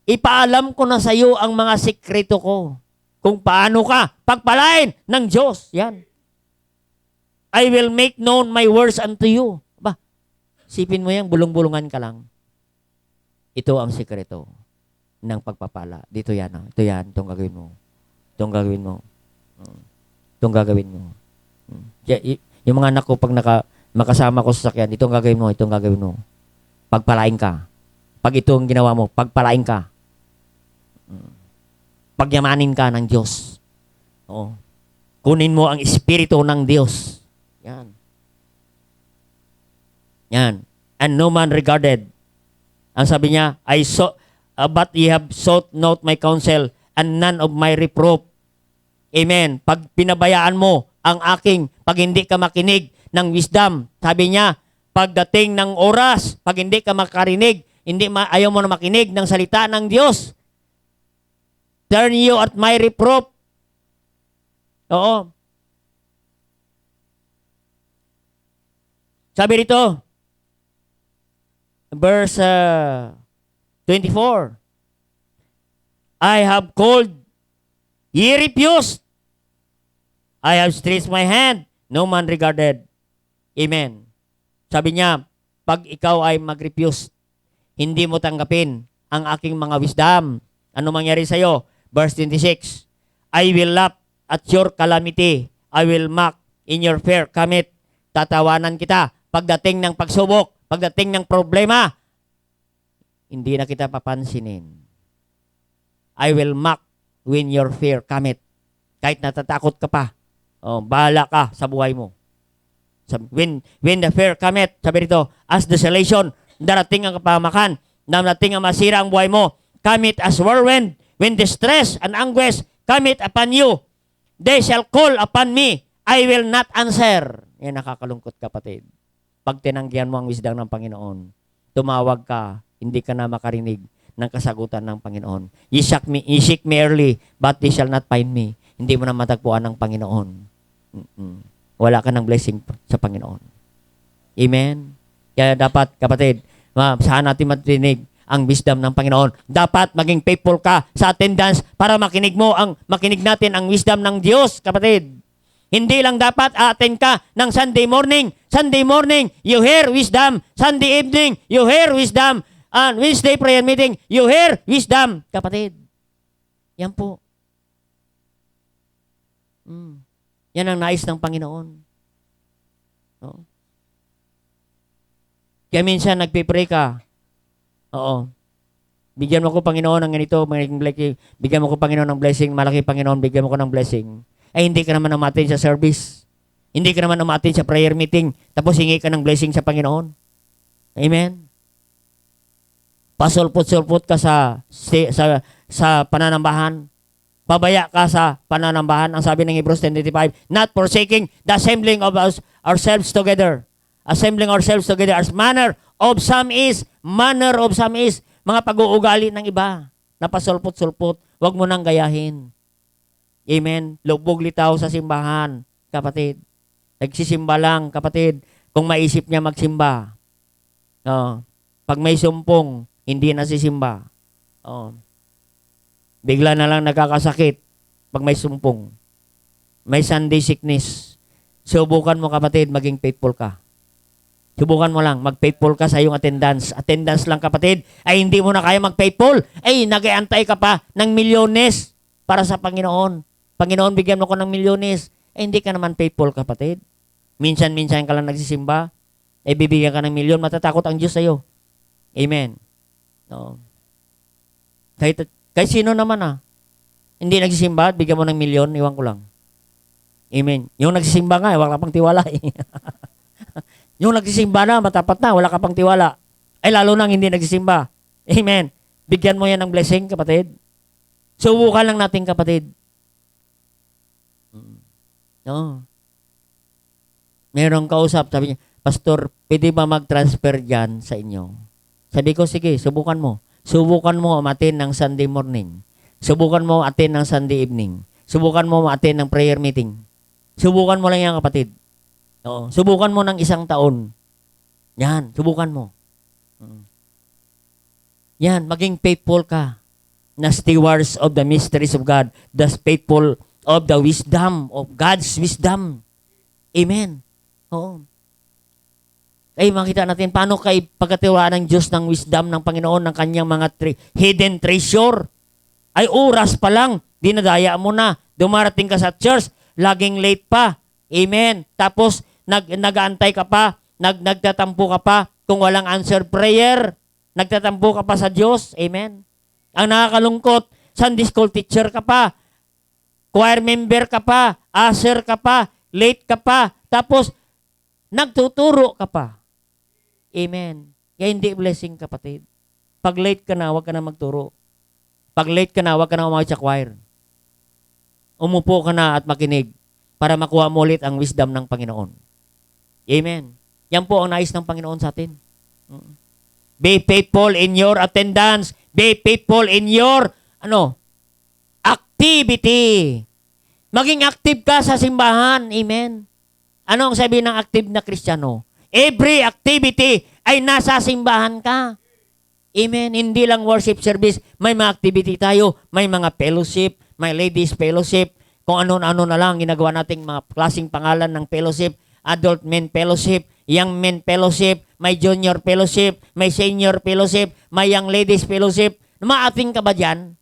Ipaalam ko na sa iyo ang mga sikreto ko. Kung paano ka pagpalain ng Diyos. Yan. I will make known my words unto you. Sipin mo yan, bulong-bulungan ka lang. Ito ang sikreto ng pagpapala. Dito yan. Ito yan. Itong gagawin mo. Itong gagawin mo. Itong gagawin mo. Yung mga anak ko, pag makasama ko sa sakyan, itong gagawin mo, itong gagawin mo. Pagpalain ka. Pag ito ang ginawa mo, pagpalain ka. Pagyamanin ka ng Diyos. Kunin mo ang espiritu ng Diyos. Yan. Yan. And no man regarded. Ang sabi niya, but ye have sought not my counsel, and none of my reproof. Amen. Pag pinabayaan mo ang pag hindi ka makinig ng wisdom, sabi niya, pagdating ng oras, pag hindi ka makarinig, ayaw mo na makinig ng salita ng Diyos, turn you at my reproof. Oo. Sabi rito, verse 24, I have called, ye refused. I have stretched my hand, no man regarded. Amen. Sabi niya, pag ikaw ay mag-refuse, hindi mo tanggapin ang aking mga wisdom, ano mangyari sa'yo? Verse 26, I will laugh at your calamity. I will mock in your fair comet. Tatawanan kita pagdating ng pagsubok, pagdating ng problema. Hindi na kita papansinin. I will mock when your fear comet. Kahit natatakot ka pa, bahala ka sa buhay mo. When the fear comet, sabi rito, as desolation, darating ang kapahamakan, darating ang masira ang buhay mo. Comet as whirlwind, when distress and anguish comet upon you, they shall call upon me, I will not answer. Yan nakakalungkot, kapatid. Pag tinanggihan mo ang wisdom ng Panginoon, tumawag ka, hindi ka na makarinig ng kasagutan ng Panginoon. Ye seek me early, but they shall not find me. Hindi mo na matagpuan ng Panginoon. Wala ka ng blessing sa Panginoon. Amen? Kaya dapat, kapatid, saan natin matinig ang wisdom ng Panginoon? Dapat maging faithful ka sa attendance para makinig natin ang wisdom ng Diyos, kapatid. Hindi lang dapat attend ka ng Sunday morning. Sunday morning, you hear wisdom. Sunday evening, you hear wisdom. And Wednesday prayer meeting, you hear wisdom. Kapatid, yan po. Yan ang nais ng Panginoon. No? Kaya minsan nagpipray ka. Oo. Bigyan mo ko, Panginoon, ng ganito. Bigyan mo ko, Panginoon, ng blessing. Malaki, Panginoon, bigyan mo ko ng blessing. Ay, hindi ka naman umattend sa service. Hindi ka naman umattend sa prayer meeting. Tapos hingi ka ng blessing sa Panginoon. Amen? Pasulpot-sulpot ka sa pananambahan. Pabaya ka sa pananambahan. Ang sabi ng Hebrews 10:25, not forsaking the assembling of ourselves together. Assembling ourselves together as manner of some is. Mga pag-uugali ng iba. Napasulpot-sulpot. Huwag mo nang gayahin. Amen. Lubog litaw sa simbahan, kapatid. Nagsisimba lang, kapatid, kung maisip niya magsimba. Pag may sumpong, hindi na sisimba. Bigla na lang nagkakasakit pag may sumpong. May Sunday sickness. Subukan mo, kapatid, maging faithful ka. Subukan mo lang, mag-faithful ka sa iyong attendance. Attendance lang, kapatid. Ay, hindi mo na kaya mag-faithful. Ay, nag-iantay ka pa ng milyones para sa Panginoon. Panginoon, bigyan mo ko ng milyones. Eh, hindi ka naman faithful, kapatid. Minsan-minsan ka lang nagsisimba. Eh, bibigyan ka ng milyon. Matatakot ang Diyos sa'yo. Amen. No. Kahit sino naman hindi nagsisimba, bigyan mo ng milyon, iwan ko lang. Amen. Yung nagsisimba nga, wala ka pang tiwala. Yung nagsisimba na, matapat na, wala ka pang tiwala. Ay, lalo nang hindi nagsisimba. Amen. Bigyan mo yan ng blessing, kapatid. Subukan lang natin, kapatid. No. Merong kausap, sabi niya, Pastor, pwede ba mag-transfer dyan sa inyo? Sabi ko, sige, subukan mo. Subukan mo umattend ng Sunday morning. Subukan mo attend ng Sunday evening. Subukan mo attend ng prayer meeting. Subukan mo lang yan, kapatid. Oo. Subukan mo ng 1 taon. Yan, subukan mo. Yan, maging faithful ka na stewards of the mysteries of God. The faithful of the wisdom, of God's wisdom. Amen. Oo. Ay, makita natin paano kay pagkatiwala ng Diyos ng wisdom ng Panginoon ng kanyang mga hidden treasure. Ay, oras pa lang, dinadaya mo na. Dumarating ka sa church, laging late pa. Amen. Tapos, nag-aantay ka pa, nagtatampo ka pa kung walang answer prayer. Nagtatampo ka pa sa Diyos. Amen. Ang nakakalungkot, Sunday school teacher ka pa, choir member ka pa, usher ka pa, late ka pa, tapos nagtuturo ka pa. Amen. Kaya hindi blessing, kapatid. Pag late ka na, huwag ka na magturo. Pag late ka na, huwag ka na umawit sa choir. Umupo ka na at makinig para makuha mo ulit ang wisdom ng Panginoon. Amen. Yan po ang nais ng Panginoon sa atin. Be faithful in your attendance. Be faithful in your activity. Maging active ka sa simbahan. Amen. Ano ang sabi ng active na Kristiyano? Every activity ay nasa simbahan ka. Amen. Hindi lang worship service. May mga activity tayo. May mga fellowship. May ladies fellowship. Kung ano-ano na lang ginagawa nating mga klaseng pangalan ng fellowship. Adult men fellowship. Young men fellowship. May junior fellowship. May senior fellowship. May young ladies fellowship. Maating ka ba dyan?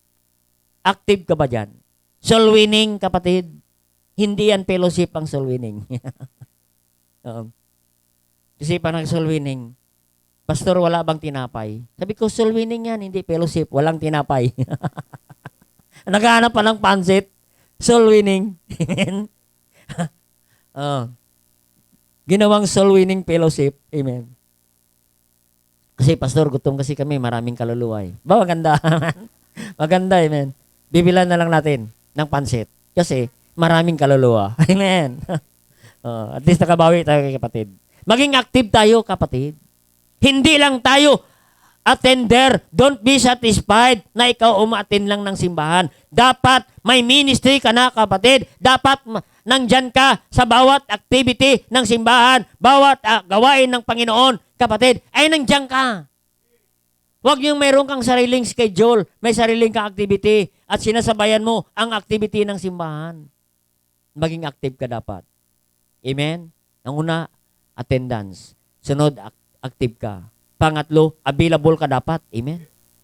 Active ka ba dyan? Soul winning, kapatid. Hindi yan fellowship ang soul winning. Kasi parang soul winning, Pastor, wala bang tinapay? Sabi ko, soul winning yan, hindi fellowship. Walang tinapay. Naghahanap pa ng pansit. Soul winning. Ginawang soul winning fellowship. Amen. Kasi, Pastor, gutom kasi kami. Maraming kaluluwa. Ba, maganda. Maganda, amen. Bibilan na lang natin ng pansit. Kasi, maraming kaluluwa. Amen. At least nakabawi tayo kay kapatid. Maging active tayo, kapatid. Hindi lang tayo attender. Don't be satisfied na ikaw umaattend lang ng simbahan. Dapat may ministry ka na, kapatid. Dapat nandyan ka sa bawat activity ng simbahan, bawat gawain ng Panginoon, kapatid, ay nandyan ka. Huwag yung mayroon kang sariling schedule, may sariling kang activity, at sinasabayan mo ang activity ng simbahan. Maging active ka dapat. Amen? Ang una, attendance. Sunod, active ka. Pangatlo, available ka dapat. Amen?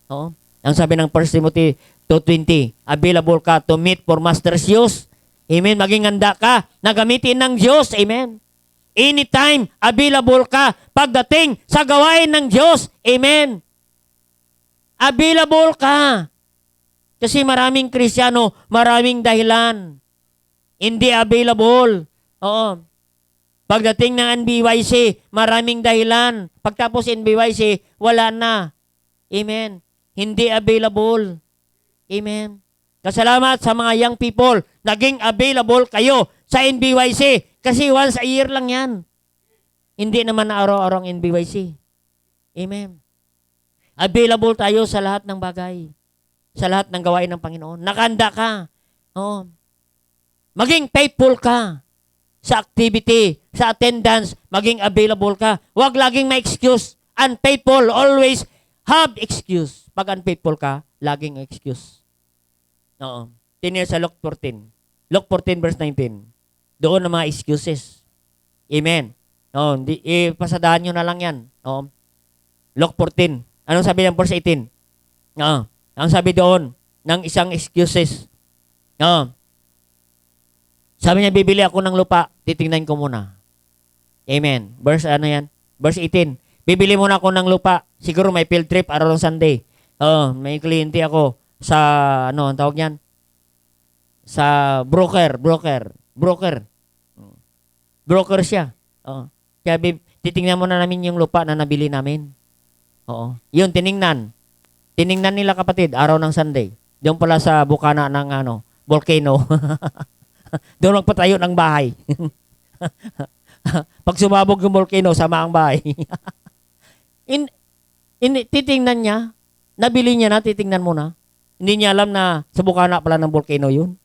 Oo. Ang sabi ng 1 Timothy 2:20, available ka to meet for master's use. Amen? Maging handa ka na gamitin ng Diyos. Amen? Anytime, available ka pagdating sa gawain ng Diyos. Amen? Available ka. Kasi maraming Kristiyano, maraming dahilan. Hindi available. Oo. Pagdating ng NBYC, maraming dahilan. Pagtapos NBYC, wala na. Amen. Hindi available. Amen. Kasalamat sa mga young people, naging available kayo sa NBYC. Kasi once a year lang yan. Hindi naman na araw-araw ang NBYC. Amen. Available tayo sa lahat ng bagay. Sa lahat ng gawain ng Panginoon. Nakahanda ka. Oo. Maging faithful ka sa activity, sa attendance, maging available ka. Huwag laging may excuse. Unfaithful, always have excuse. Pag unfaithful ka, laging excuse. Oo. Tingnan sa Luke 14. Luke 14 verse 19. Doon ang mga excuses. Amen. Oo. Pasadahan nyo na lang yan. Oo. Luke 14. Anong sabi ng verse 18? Oo. Ang sabi doon ng isang excuses. Oo. Sabi niya, bibili ako ng lupa, titingnan ko muna. Amen. Verse 18. Bibili muna ako ng lupa. Siguro may field trip araw ng Sunday. May kliyente ako sa, ang tawag niyan? Sa broker. Broker siya. Kaya titingnan muna namin yung lupa na nabili namin. Oo. Yun, tiningnan. Tiningnan nila, kapatid, araw ng Sunday. Doon pala sa bukana ng volcano. Doon magpatayo ng bahay. Pag sumabog yung volcano, sama ang bahay. Titingnan niya, nabili niya na, titingnan mo na. Hindi niya alam na sa bukana pala ng volcano yun.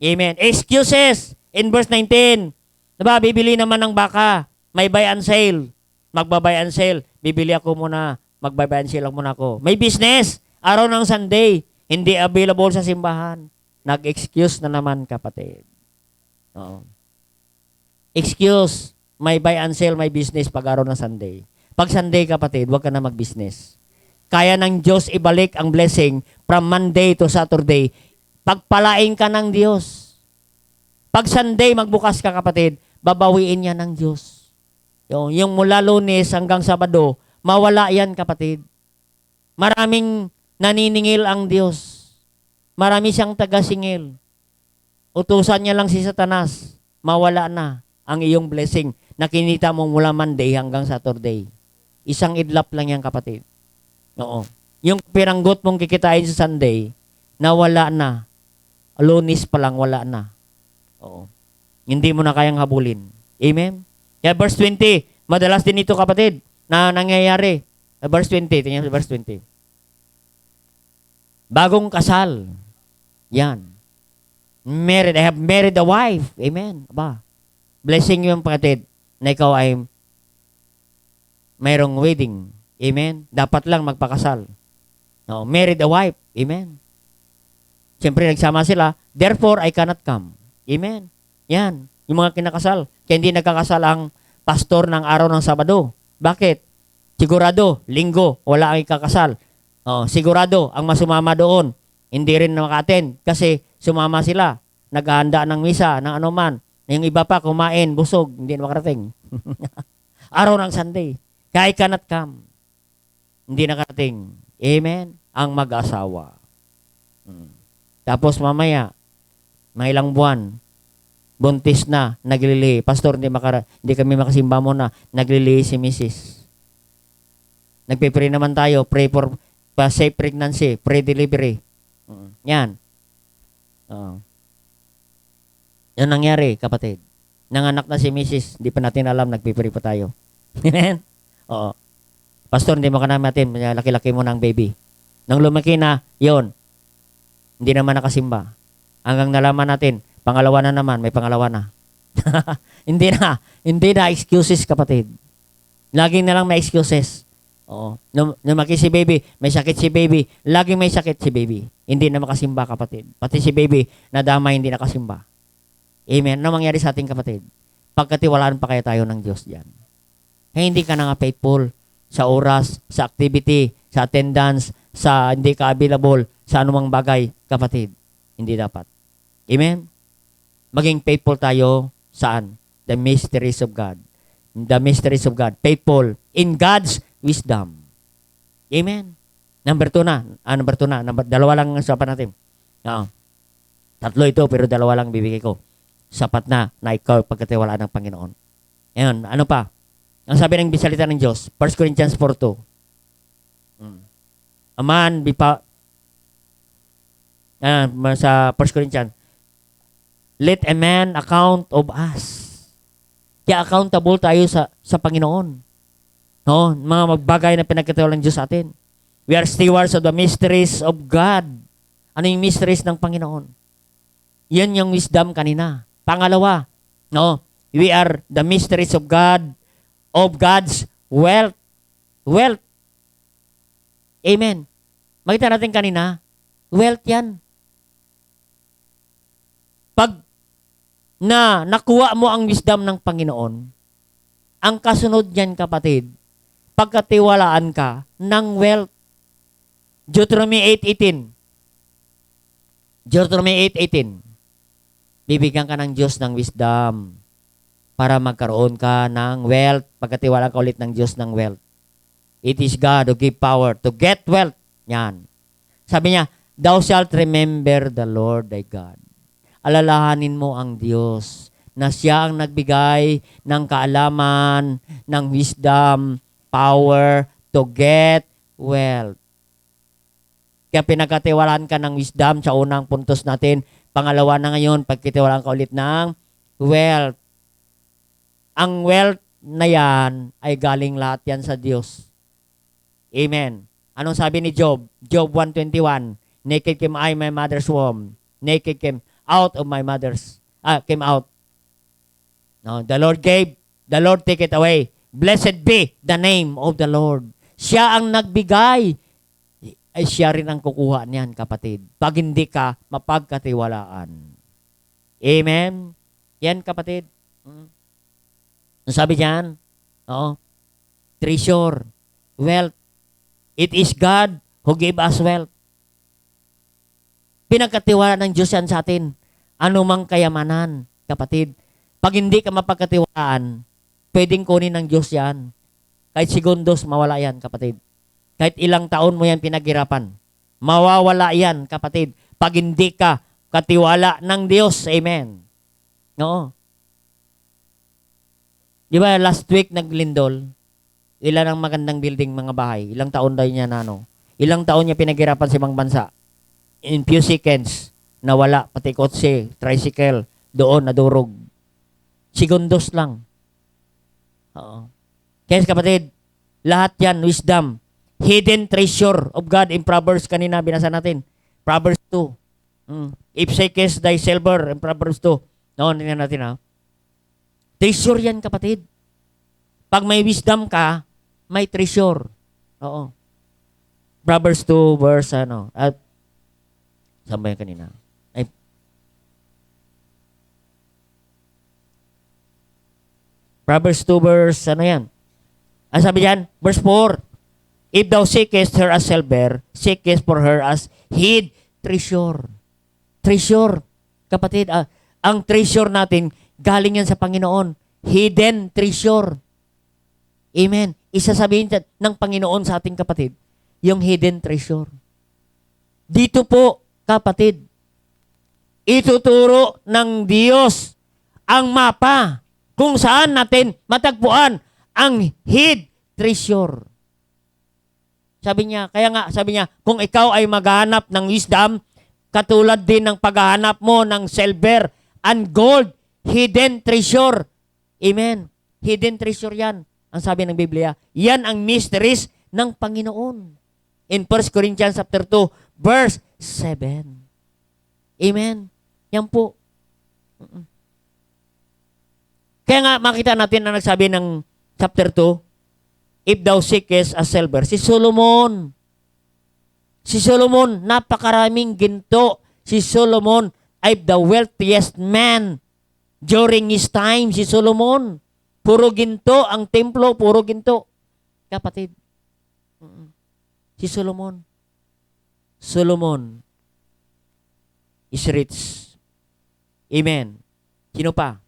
Amen. Excuses in verse 19. Diba, bibili naman ng baka. May buy and sale. Magbabay and sale. Bibili ako muna. Magbabay and sale muna ako. May business. Araw ng Sunday. Hindi available sa simbahan. Nag-excuse na naman, kapatid. Oo. Excuse. May buy and sale, may business pag araw ng Sunday. Pag Sunday, kapatid, huwag ka na mag-business. Kaya ng Diyos ibalik ang blessing from Monday to Saturday. Pagpalain ka ng Diyos. Pag Sunday, magbukas ka, kapatid, babawiin niya ng Diyos. Yung mula Lunes hanggang Sabado, mawala yan, kapatid. Maraming naniningil ang Diyos. Marami siyang taga-singil. Utusan niya lang si Satanas, mawala na ang iyong blessing na kinita mo mula Monday hanggang Saturday. Isang idlap lang yan, kapatid. Oo. Yung piranggot mong kikitain sa Sunday, nawala na. Lunes pa lang, wala na. Oo. Hindi mo na kayang habulin. Amen? Kaya verse 20, madalas din ito, kapatid, na nangyayari. Verse 20, tingnan sa verse 20. Bagong kasal. Yan. Married. I have married a wife. Amen. Aba. Blessing yung kapatid na ikaw ay mayroong wedding. Amen. Dapat lang magpakasal. No, married a wife. Amen. Siyempre nagsama sila. Therefore, I cannot come. Amen. Yan. Yung mga kinakasal. Kaya hindi nagkakasal ang pastor ng araw ng Sabado. Bakit? Sigurado, linggo, wala ang ikakasal. Sigurado, ang masumama doon, hindi rin maka-attend kasi sumama sila. Naghahanda ng misa, ng anuman. Yung iba pa, kumain, busog, hindi na makarating. Araw ng Sunday. Kaya I cannot come. Hindi nakarating. Amen? Ang mag-asawa. Tapos mamaya, may ilang buwan, buntis na, naglilihi. Pastor, hindi kami makasimba mo na, naglilihi si Mrs. Nagpe-pray naman tayo, pray for safe pregnancy, pre-delivery. Yan. Yan nangyari, kapatid. Nanganak na si Mrs. Hindi pa natin alam, nagpipray pa tayo. Amen? Oo. Pastor, hindi mo ka natin, laki-laki mo ng baby. Nang lumaki na, yon, hindi naman nakasimba. Hanggang nalaman natin, pangalawa na naman, may pangalawa na. Hindi na excuses, kapatid. Laging na lang may excuses. Oo. Lumaki si baby, may sakit si baby, laging may sakit si baby. Hindi na makasimba, kapatid. Pati si baby, nadama, hindi nakasimba. Amen. Ano mangyari sa ating kapatid? Pagkatiwalaan pa kaya tayo ng Diyos diyan. Hindi ka na nga faithful sa oras, sa activity, sa attendance, sa hindi ka available, sa anumang bagay, kapatid. Hindi dapat. Amen? Maging faithful tayo saan? The mysteries of God. The mysteries of God. Faithful in God's wisdom. Amen? Number 2 na. Dalawa lang ang sapat natin. Tatlo ito, pero dalawa lang bibigay ko. Sapat na ikaw pagkatiwalaan ng Panginoon. Ngayon, ano pa? Ang sabi ng bisalita ng Diyos, 1 Corinthians 4:2. A man sa 1 Corinthians, let a man account of us. Kaya accountable tayo sa Panginoon. No? Mga magbagay na pinagkatiwalaan ng Diyos sa atin. We are stewards of the mysteries of God. Ano yung mysteries ng Panginoon? Yan yung wisdom kanina. Pangalawa, no? We are the mysteries of God, of God's wealth. Wealth. Amen. Makita natin kanina, wealth yan. Pag nakuha mo ang wisdom ng Panginoon, ang kasunod niyan, kapatid, pagkatiwalaan ka ng wealth. Deuteronomy 8:18. Deuteronomy 8:18. Bibigyan ka ng Diyos ng wisdom para magkaroon ka ng wealth. Pagkatiwalaan ka ulit ng Diyos ng wealth. It is God who give power to get wealth. Yan. Sabi niya, thou shalt remember the Lord thy God. Alalahanin mo ang Diyos na siya ang nagbigay ng kaalaman, ng wisdom, power to get wealth. Kaya pinagkatiwalaan ka ng wisdom sa unang puntos natin. Pangalawa na ngayon, pagkitiwalaan ka ulit ng wealth. Ang wealth na yan ay galing lahat yan sa Diyos. Amen. Anong sabi ni Job? Job 1:21. Naked came I, my mother's womb. Naked came out of my came out. No, the Lord gave, the Lord take it away. Blessed be the name of the Lord. Siya ang nagbigay. Ay siya rin ang kukuha niyan, kapatid. Pag hindi ka mapagkatiwalaan. Amen? Yan, kapatid. Ang sabi diyan, treasure, wealth. It is God who gave us wealth. Pinagkatiwala ng Diyos yan sa atin. Ano mang kayamanan, kapatid. Pag hindi ka mapagkatiwalaan, pwedeng kunin ng Diyos yan. Kahit segundos, mawala yan, kapatid. Kahit ilang taon mo yan pinaghirapan, mawawala yan, kapatid. Pag hindi ka katiwala ng Diyos. Amen. No? Di ba last week naglindol? Ilan ang magandang building, mga bahay. Ilang taon daw niya ilang taon niya pinaghirapan sa ibang bansa. In few seconds, nawala. Pati kotse, tricycle, doon nadurog. Segundos lang. Oo. Kaya kapatid, lahat yan, wisdom. Hidden treasure of God in Proverbs, kanina binasa natin. Proverbs 2. If seekest thy silver, in Proverbs 2. Noon, tingnan natin treasure yan, kapatid. Pag may wisdom ka, may treasure. Oo. Proverbs 2 verse saan ba yan kanina? Proverbs 2 verse yan? Ang sabi diyan, verse 4. If thou seekest her as silver, seekest for her as hid treasure. Treasure. Kapatid, ang treasure natin, galing yan sa Panginoon. Hidden treasure. Amen. Isasabihin ng Panginoon sa ating kapatid, yung hidden treasure. Dito po, kapatid, ituturo ng Diyos ang mapa kung saan natin matagpuan ang hid treasure. Sabi niya, kung ikaw ay maghahanap ng wisdom, katulad din ng paghahanap mo ng silver and gold, hidden treasure. Amen. Hidden treasure yan. Ang sabi ng Biblia, yan ang mysteries ng Panginoon. In 1 Corinthians chapter 2, verse 7. Amen. Yan po. Kaya nga makita natin na nagsabi ng chapter 2, if thou seekest a silver, si Solomon, napakaraming ginto. Si Solomon ay the wealthiest man during his time. Si Solomon, puro ginto, ang templo, puro ginto. Kapatid, si Solomon is rich. Amen. Sino pa?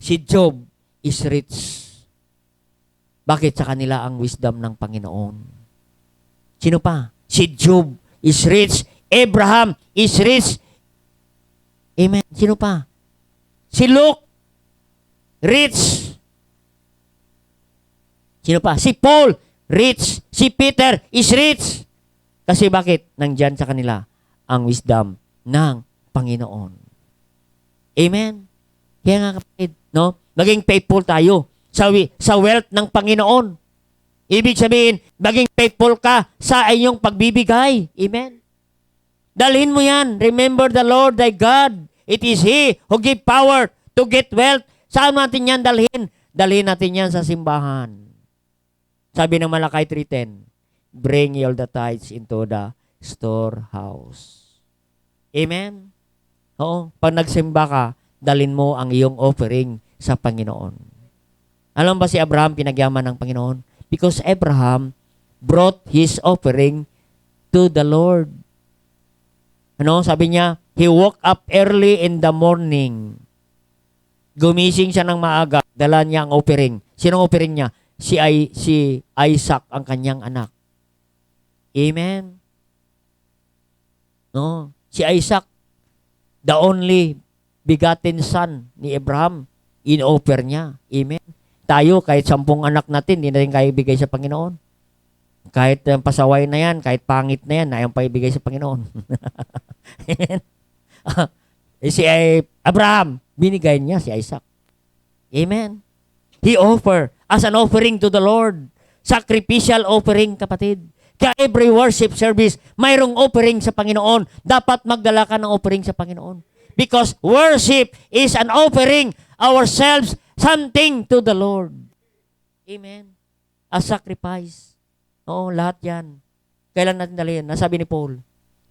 Si Job is rich. Bakit? Sa kanila ang wisdom ng Panginoon. Sino pa? Si Job is rich. Abraham is rich. Amen. Sino pa? Si Luke, rich. Sino pa? Si Paul, rich. Si Peter is rich. Kasi bakit? Nandyan sa kanila ang wisdom ng Panginoon. Amen. Kaya nga kapatid, no? Maging faithful tayo sa wealth ng Panginoon. Ibig sabihin, maging faithful ka sa inyong pagbibigay. Amen. Dalhin mo yan. Remember the Lord thy God. It is He who give power to get wealth. Saan natin yan dalhin? Dalhin natin yan sa simbahan. Sabi ng Malakay 3:10, bring all the tithes into the storehouse. Amen? Oo. Pag nagsimba ka, dalhin mo ang iyong offering sa Panginoon. Alam ba si Abraham pinagyaman ng Panginoon? Because Abraham brought his offering to the Lord. Ano? Sabi niya, he woke up early in the morning. Gumising siya ng maaga, dala niya ang offering. Sinong offering niya? Si Isaac, ang kanyang anak. Amen? No? Si Isaac, the only begotten son ni Abraham, in-offer niya. Amen? Tayo, kahit 10 anak natin, hindi natin kaya ibigay sa Panginoon. Kahit pasaway na yan, kahit pangit na yan, ayaw pa ibigay sa Panginoon. Amen? Si Abraham, binigay niya si Isaac. Amen? He offer as an offering to the Lord. Sacrificial offering, kapatid. Kaya every worship service, mayroong offering sa Panginoon. Dapat magdala ka ng offering sa Panginoon. Because worship is an offering ourselves something to the Lord. Amen? A sacrifice. Oo, lahat yan. Kailan natin dalhin? Nasabi ni Paul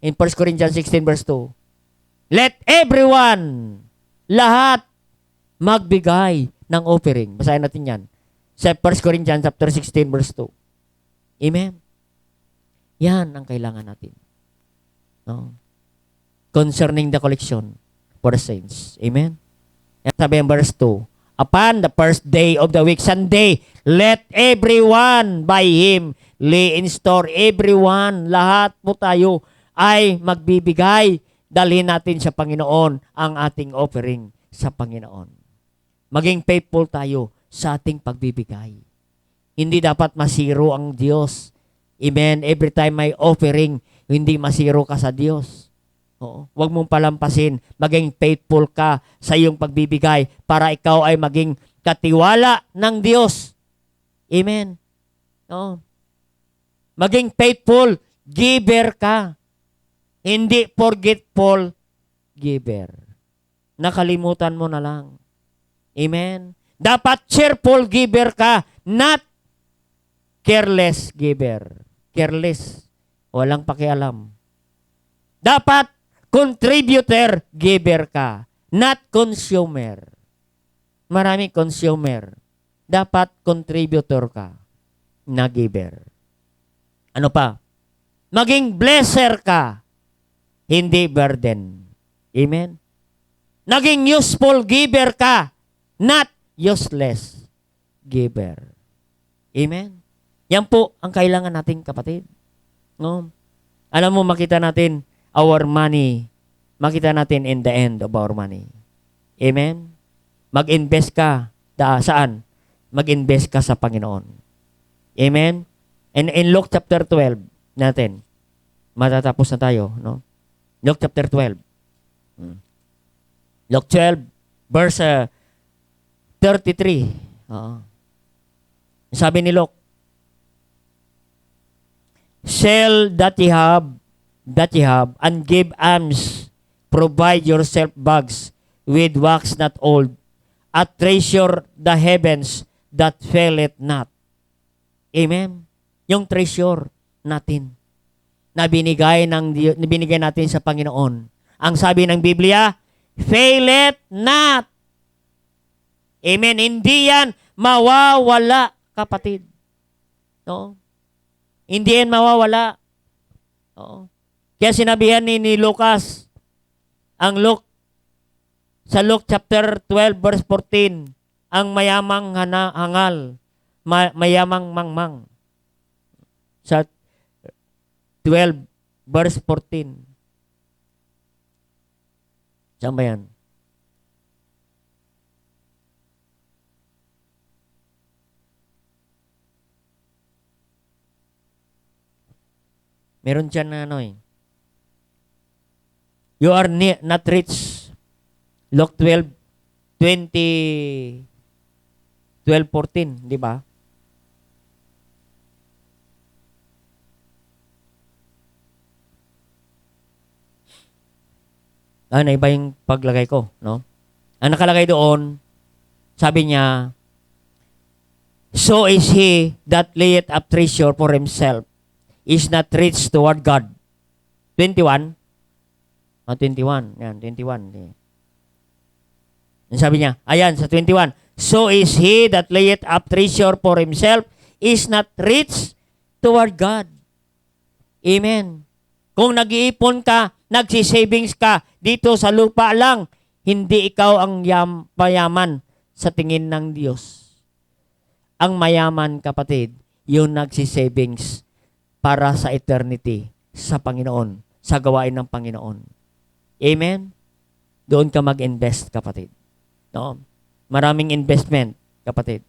in 1 Corinthians 16 verse 2. Let everyone, lahat, magbigay ng offering. Basahin natin yan. Sa 1 Corinthians chapter 16 verse 2. Amen? Yan ang kailangan natin. No? Concerning the collection for the saints. Amen? Yan sabi ang verse 2. Upon the first day of the week, Sunday, let everyone by him lay in store. Everyone, lahat po tayo ay magbibigay. Dalhin natin sa Panginoon ang ating offering sa Panginoon. Maging faithful tayo sa ating pagbibigay. Hindi dapat masiro ang Diyos. Amen. Every time may offering, hindi masiro ka sa Diyos. Oo. Huwag mong palampasin. Maging faithful ka sa iyong pagbibigay para ikaw ay maging katiwala ng Diyos. Amen. Oo. Maging faithful, giver ka. Hindi forgetful giver. Nakalimutan mo na lang. Amen. Dapat cheerful giver ka, not careless giver. Careless. Walang pakialam. Dapat contributor giver ka, not consumer. Maraming consumer. Dapat contributor ka, na giver. Ano pa? Maging blesser ka, hindi burden. Amen? Naging useful giver ka, not useless giver. Amen? Yan po ang kailangan natin, kapatid. No? Alam mo, makita natin our money. Makita natin in the end of our money. Amen? Mag-invest ka. Saan? Mag-invest ka sa Panginoon. Amen? And in Luke chapter 12 natin, matatapos na tayo, no? Luke chapter 12. Luke 12, Verse 33. Sabi ni Luke, sell that ye have, and give alms. Provide yourself bags with wax not old, at treasure the heavens that faileth not. Amen. Yung treasure natin na binigay natin sa Panginoon. Ang sabi ng Biblia, faileth not. Amen. Hindi yan mawawala, kapatid. No? Hindi yan mawawala. No? Kaya sinabihan ni Lucas, sa Luke chapter 12 verse 14, ang mayamang hangal, mayamang mangmang. Sa 12 verse 14. Saan ba yan? Meron dyan na you are not rich. Luke 12:14, di ba? Iba yung paglagay ko, no? Ang nakalagay doon, sabi niya, so is he that layeth up treasure for himself, is not rich toward God. 21. 21. Yan, 21. Sabi niya, ayan, sa 21, so is he that layeth up treasure for himself, is not rich toward God. Amen. Kung nag-iipon ka, nagsisavings ka dito sa lupa lang, hindi ikaw ang mayaman sa tingin ng Diyos. Ang mayaman, kapatid, yung nagsisavings para sa eternity, sa Panginoon, sa gawain ng Panginoon. Amen? Doon ka mag-invest, kapatid. No? Maraming investment, kapatid.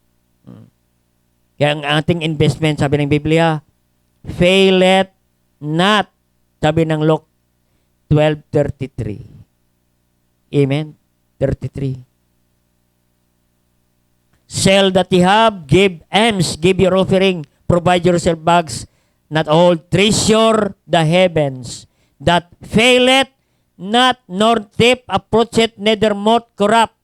Kaya ang ating investment, sabi ng Biblia, faileth not. Sabi ng Luke 12:33. Amen? 33. Sell that ye have, give alms, give your offering, provide yourself bags, not all, treasure the heavens, that faileth not, nor thief approacheth, neither moth corrupt.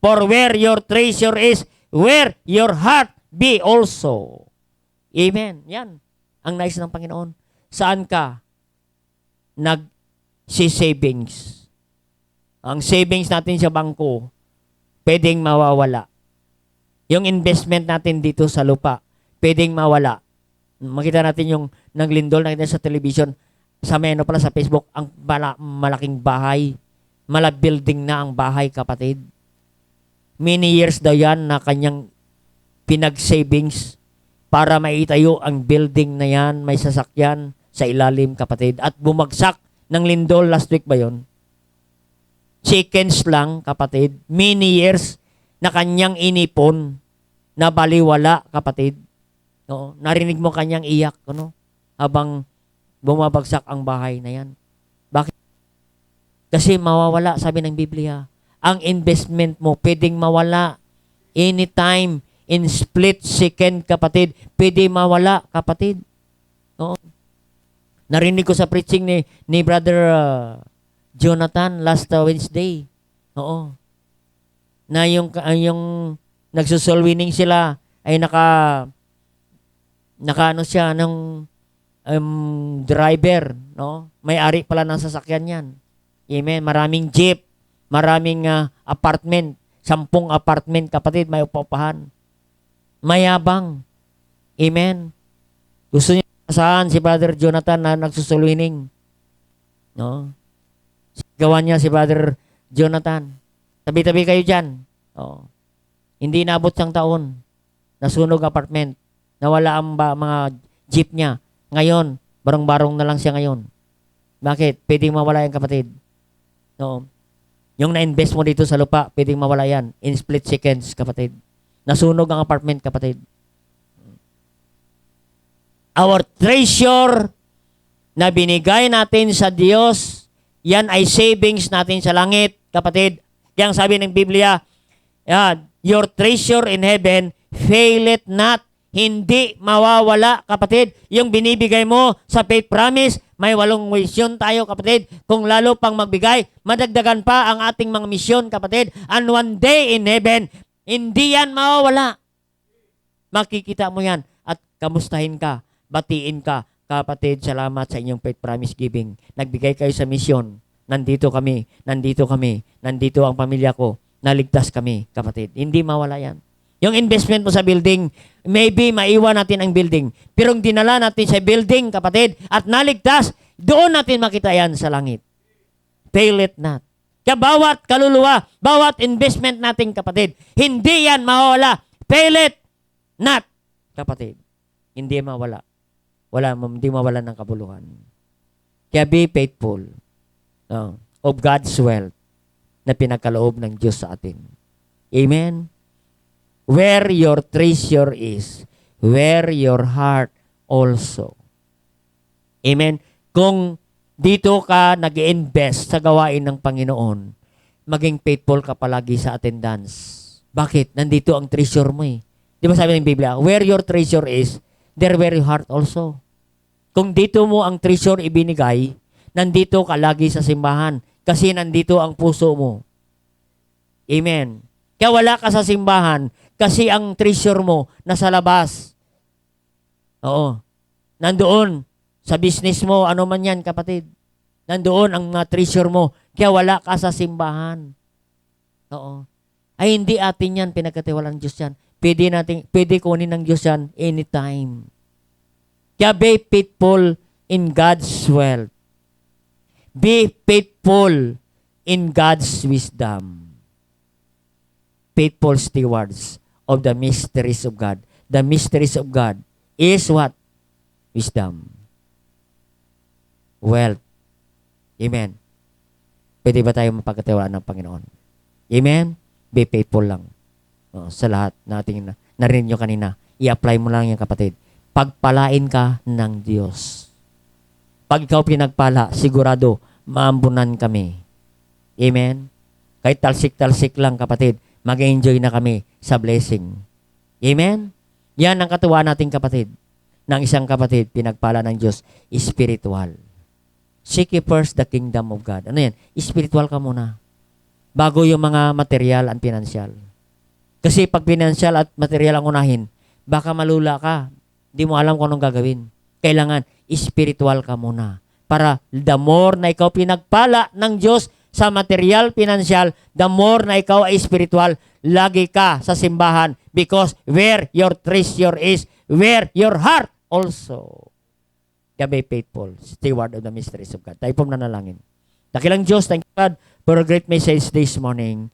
For where your treasure is, where your heart be also. Amen. Yan. Ang nais ng Panginoon. Saan ka nag-savings? Ang savings natin sa bangko, pwedeng mawawala. Yung investment natin dito sa lupa, pwedeng mawala. Makita natin yung naglindol natin sa television, sa pala sa Facebook, ang malaking bahay. Building na ang bahay, kapatid. Many years daw yan na kanyang pinag-savings para maitayo ang building na yan, may sasakyan sa ilalim, kapatid. At bumagsak ng lindol last week ba yun? Seconds lang, kapatid. Many years na kanyang inipon na baliwala, kapatid. No? Narinig mo kanyang iyak, ano? Habang bumabagsak ang bahay na yan. Bakit? Kasi mawawala, sabi ng Biblia. Ang investment mo, pwedeng mawala. Anytime, in split second, kapatid, pwede mawala, kapatid. No? Narinig ko sa preaching ni Brother Jonathan last Wednesday. Oo. Na yung nagsusoul winning sila ay naka siya ng driver, no? May-ari pala ng sasakyan yan. Amen. Maraming jeep, maraming apartment, 10 apartment, kapatid, may upapahan. Mayabang. Amen. Gusto niya saan si Brother Jonathan na nagsusoul winning. No? Gawa niya si Brother Jonathan. Tabi-tabi kayo dyan. Oh. Hindi naabot siyang taon. Nasunog apartment. Nawala ang mga jeep niya. Ngayon, barong-barong na lang siya ngayon. Bakit? Pwedeng mawala yan, kapatid. No. Yung na-invest mo dito sa lupa, pwedeng mawala yan. In split seconds, kapatid. Nasunog ang apartment, kapatid. Our treasure na binigay natin sa Diyos, yan ay savings natin sa langit, kapatid. Kaya ang sabi ng Biblia, your treasure in heaven faileth not. Hindi mawawala, kapatid. Yung binibigay mo sa faith promise, may 8 misyon tayo, kapatid. Kung lalo pang magbigay, madagdagan pa ang ating mga misyon, kapatid. And one day in heaven, hindi yan mawawala. Makikita mo yan at kamustahin ka, batiin ka. Kapatid, salamat sa inyong faith promise giving. Nagbigay kayo sa misyon. Nandito kami, nandito kami, nandito ang pamilya ko. Naligtas kami, kapatid. Hindi mawala yan. Yung investment mo sa building, maybe maiwan natin ang building. Pero yung dinala natin sa building, kapatid, at naligtas, doon natin makita yan sa langit. Fail it not. Kaya bawat kaluluwa, bawat investment natin, kapatid, hindi yan mawala. Fail it not, kapatid. Hindi mawala. Hindi mawala ng kabuluhan. Kaya be faithful of God's wealth na pinagkaloob ng Diyos sa atin. Amen? Where your treasure is, where your heart also. Amen? Kung dito ka nag-invest sa gawain ng Panginoon, maging faithful ka palagi sa attendance. Bakit? Nandito ang treasure mo eh. Di ba sabi ng Biblia, where your treasure is, there where your heart also. Kung dito mo ang treasure ibinigay, nandito ka lagi sa simbahan kasi nandito ang puso mo. Amen. Kaya wala ka sa simbahan kasi ang treasure mo nasa labas. Oo. Nandoon sa business mo, ano man yan, kapatid. Nandoon ang treasure mo. Kaya wala ka sa simbahan. Oo. Ay, hindi atin yan, pinagkatiwalaan ng Diyos yan. Pwede kunin ng Diyos yan anytime. Kaya be faithful in God's wealth. Be faithful in God's wisdom. Faithful stewards of the mysteries of God. The mysteries of God is what? Wisdom. Wealth. Amen. Pwede ba tayo mapagkatiwalaan ng Panginoon? Amen? Be faithful lang. Sa lahat nating narinig nyo kanina. I-apply mo lang yan, kapatid. Pagpalain ka ng Diyos. Pag ikaw pinagpala, sigurado, maambunan kami. Amen? Kahit talsik-talsik lang, kapatid, mag-enjoy na kami sa blessing. Amen? Yan ang katuwaan nating kapatid. Ng isang kapatid, pinagpala ng Diyos, spiritual. Seek ye first the kingdom of God. Ano yan? Spiritual ka muna. Bago yung mga material and financial. Kasi pag financial at material ang unahin, baka malula ka. Hindi mo alam kung anong gagawin. Kailangan, spiritual ka muna. Para the more na ikaw pinagpala ng Diyos sa material, financial, the more na ikaw ay spiritual, lagi ka sa simbahan because where your treasure is, where your heart also. Kaya be faithful, steward of the mysteries of God. Tayo pong nanalangin. Dakilang Diyos, thank you God for a great message this morning.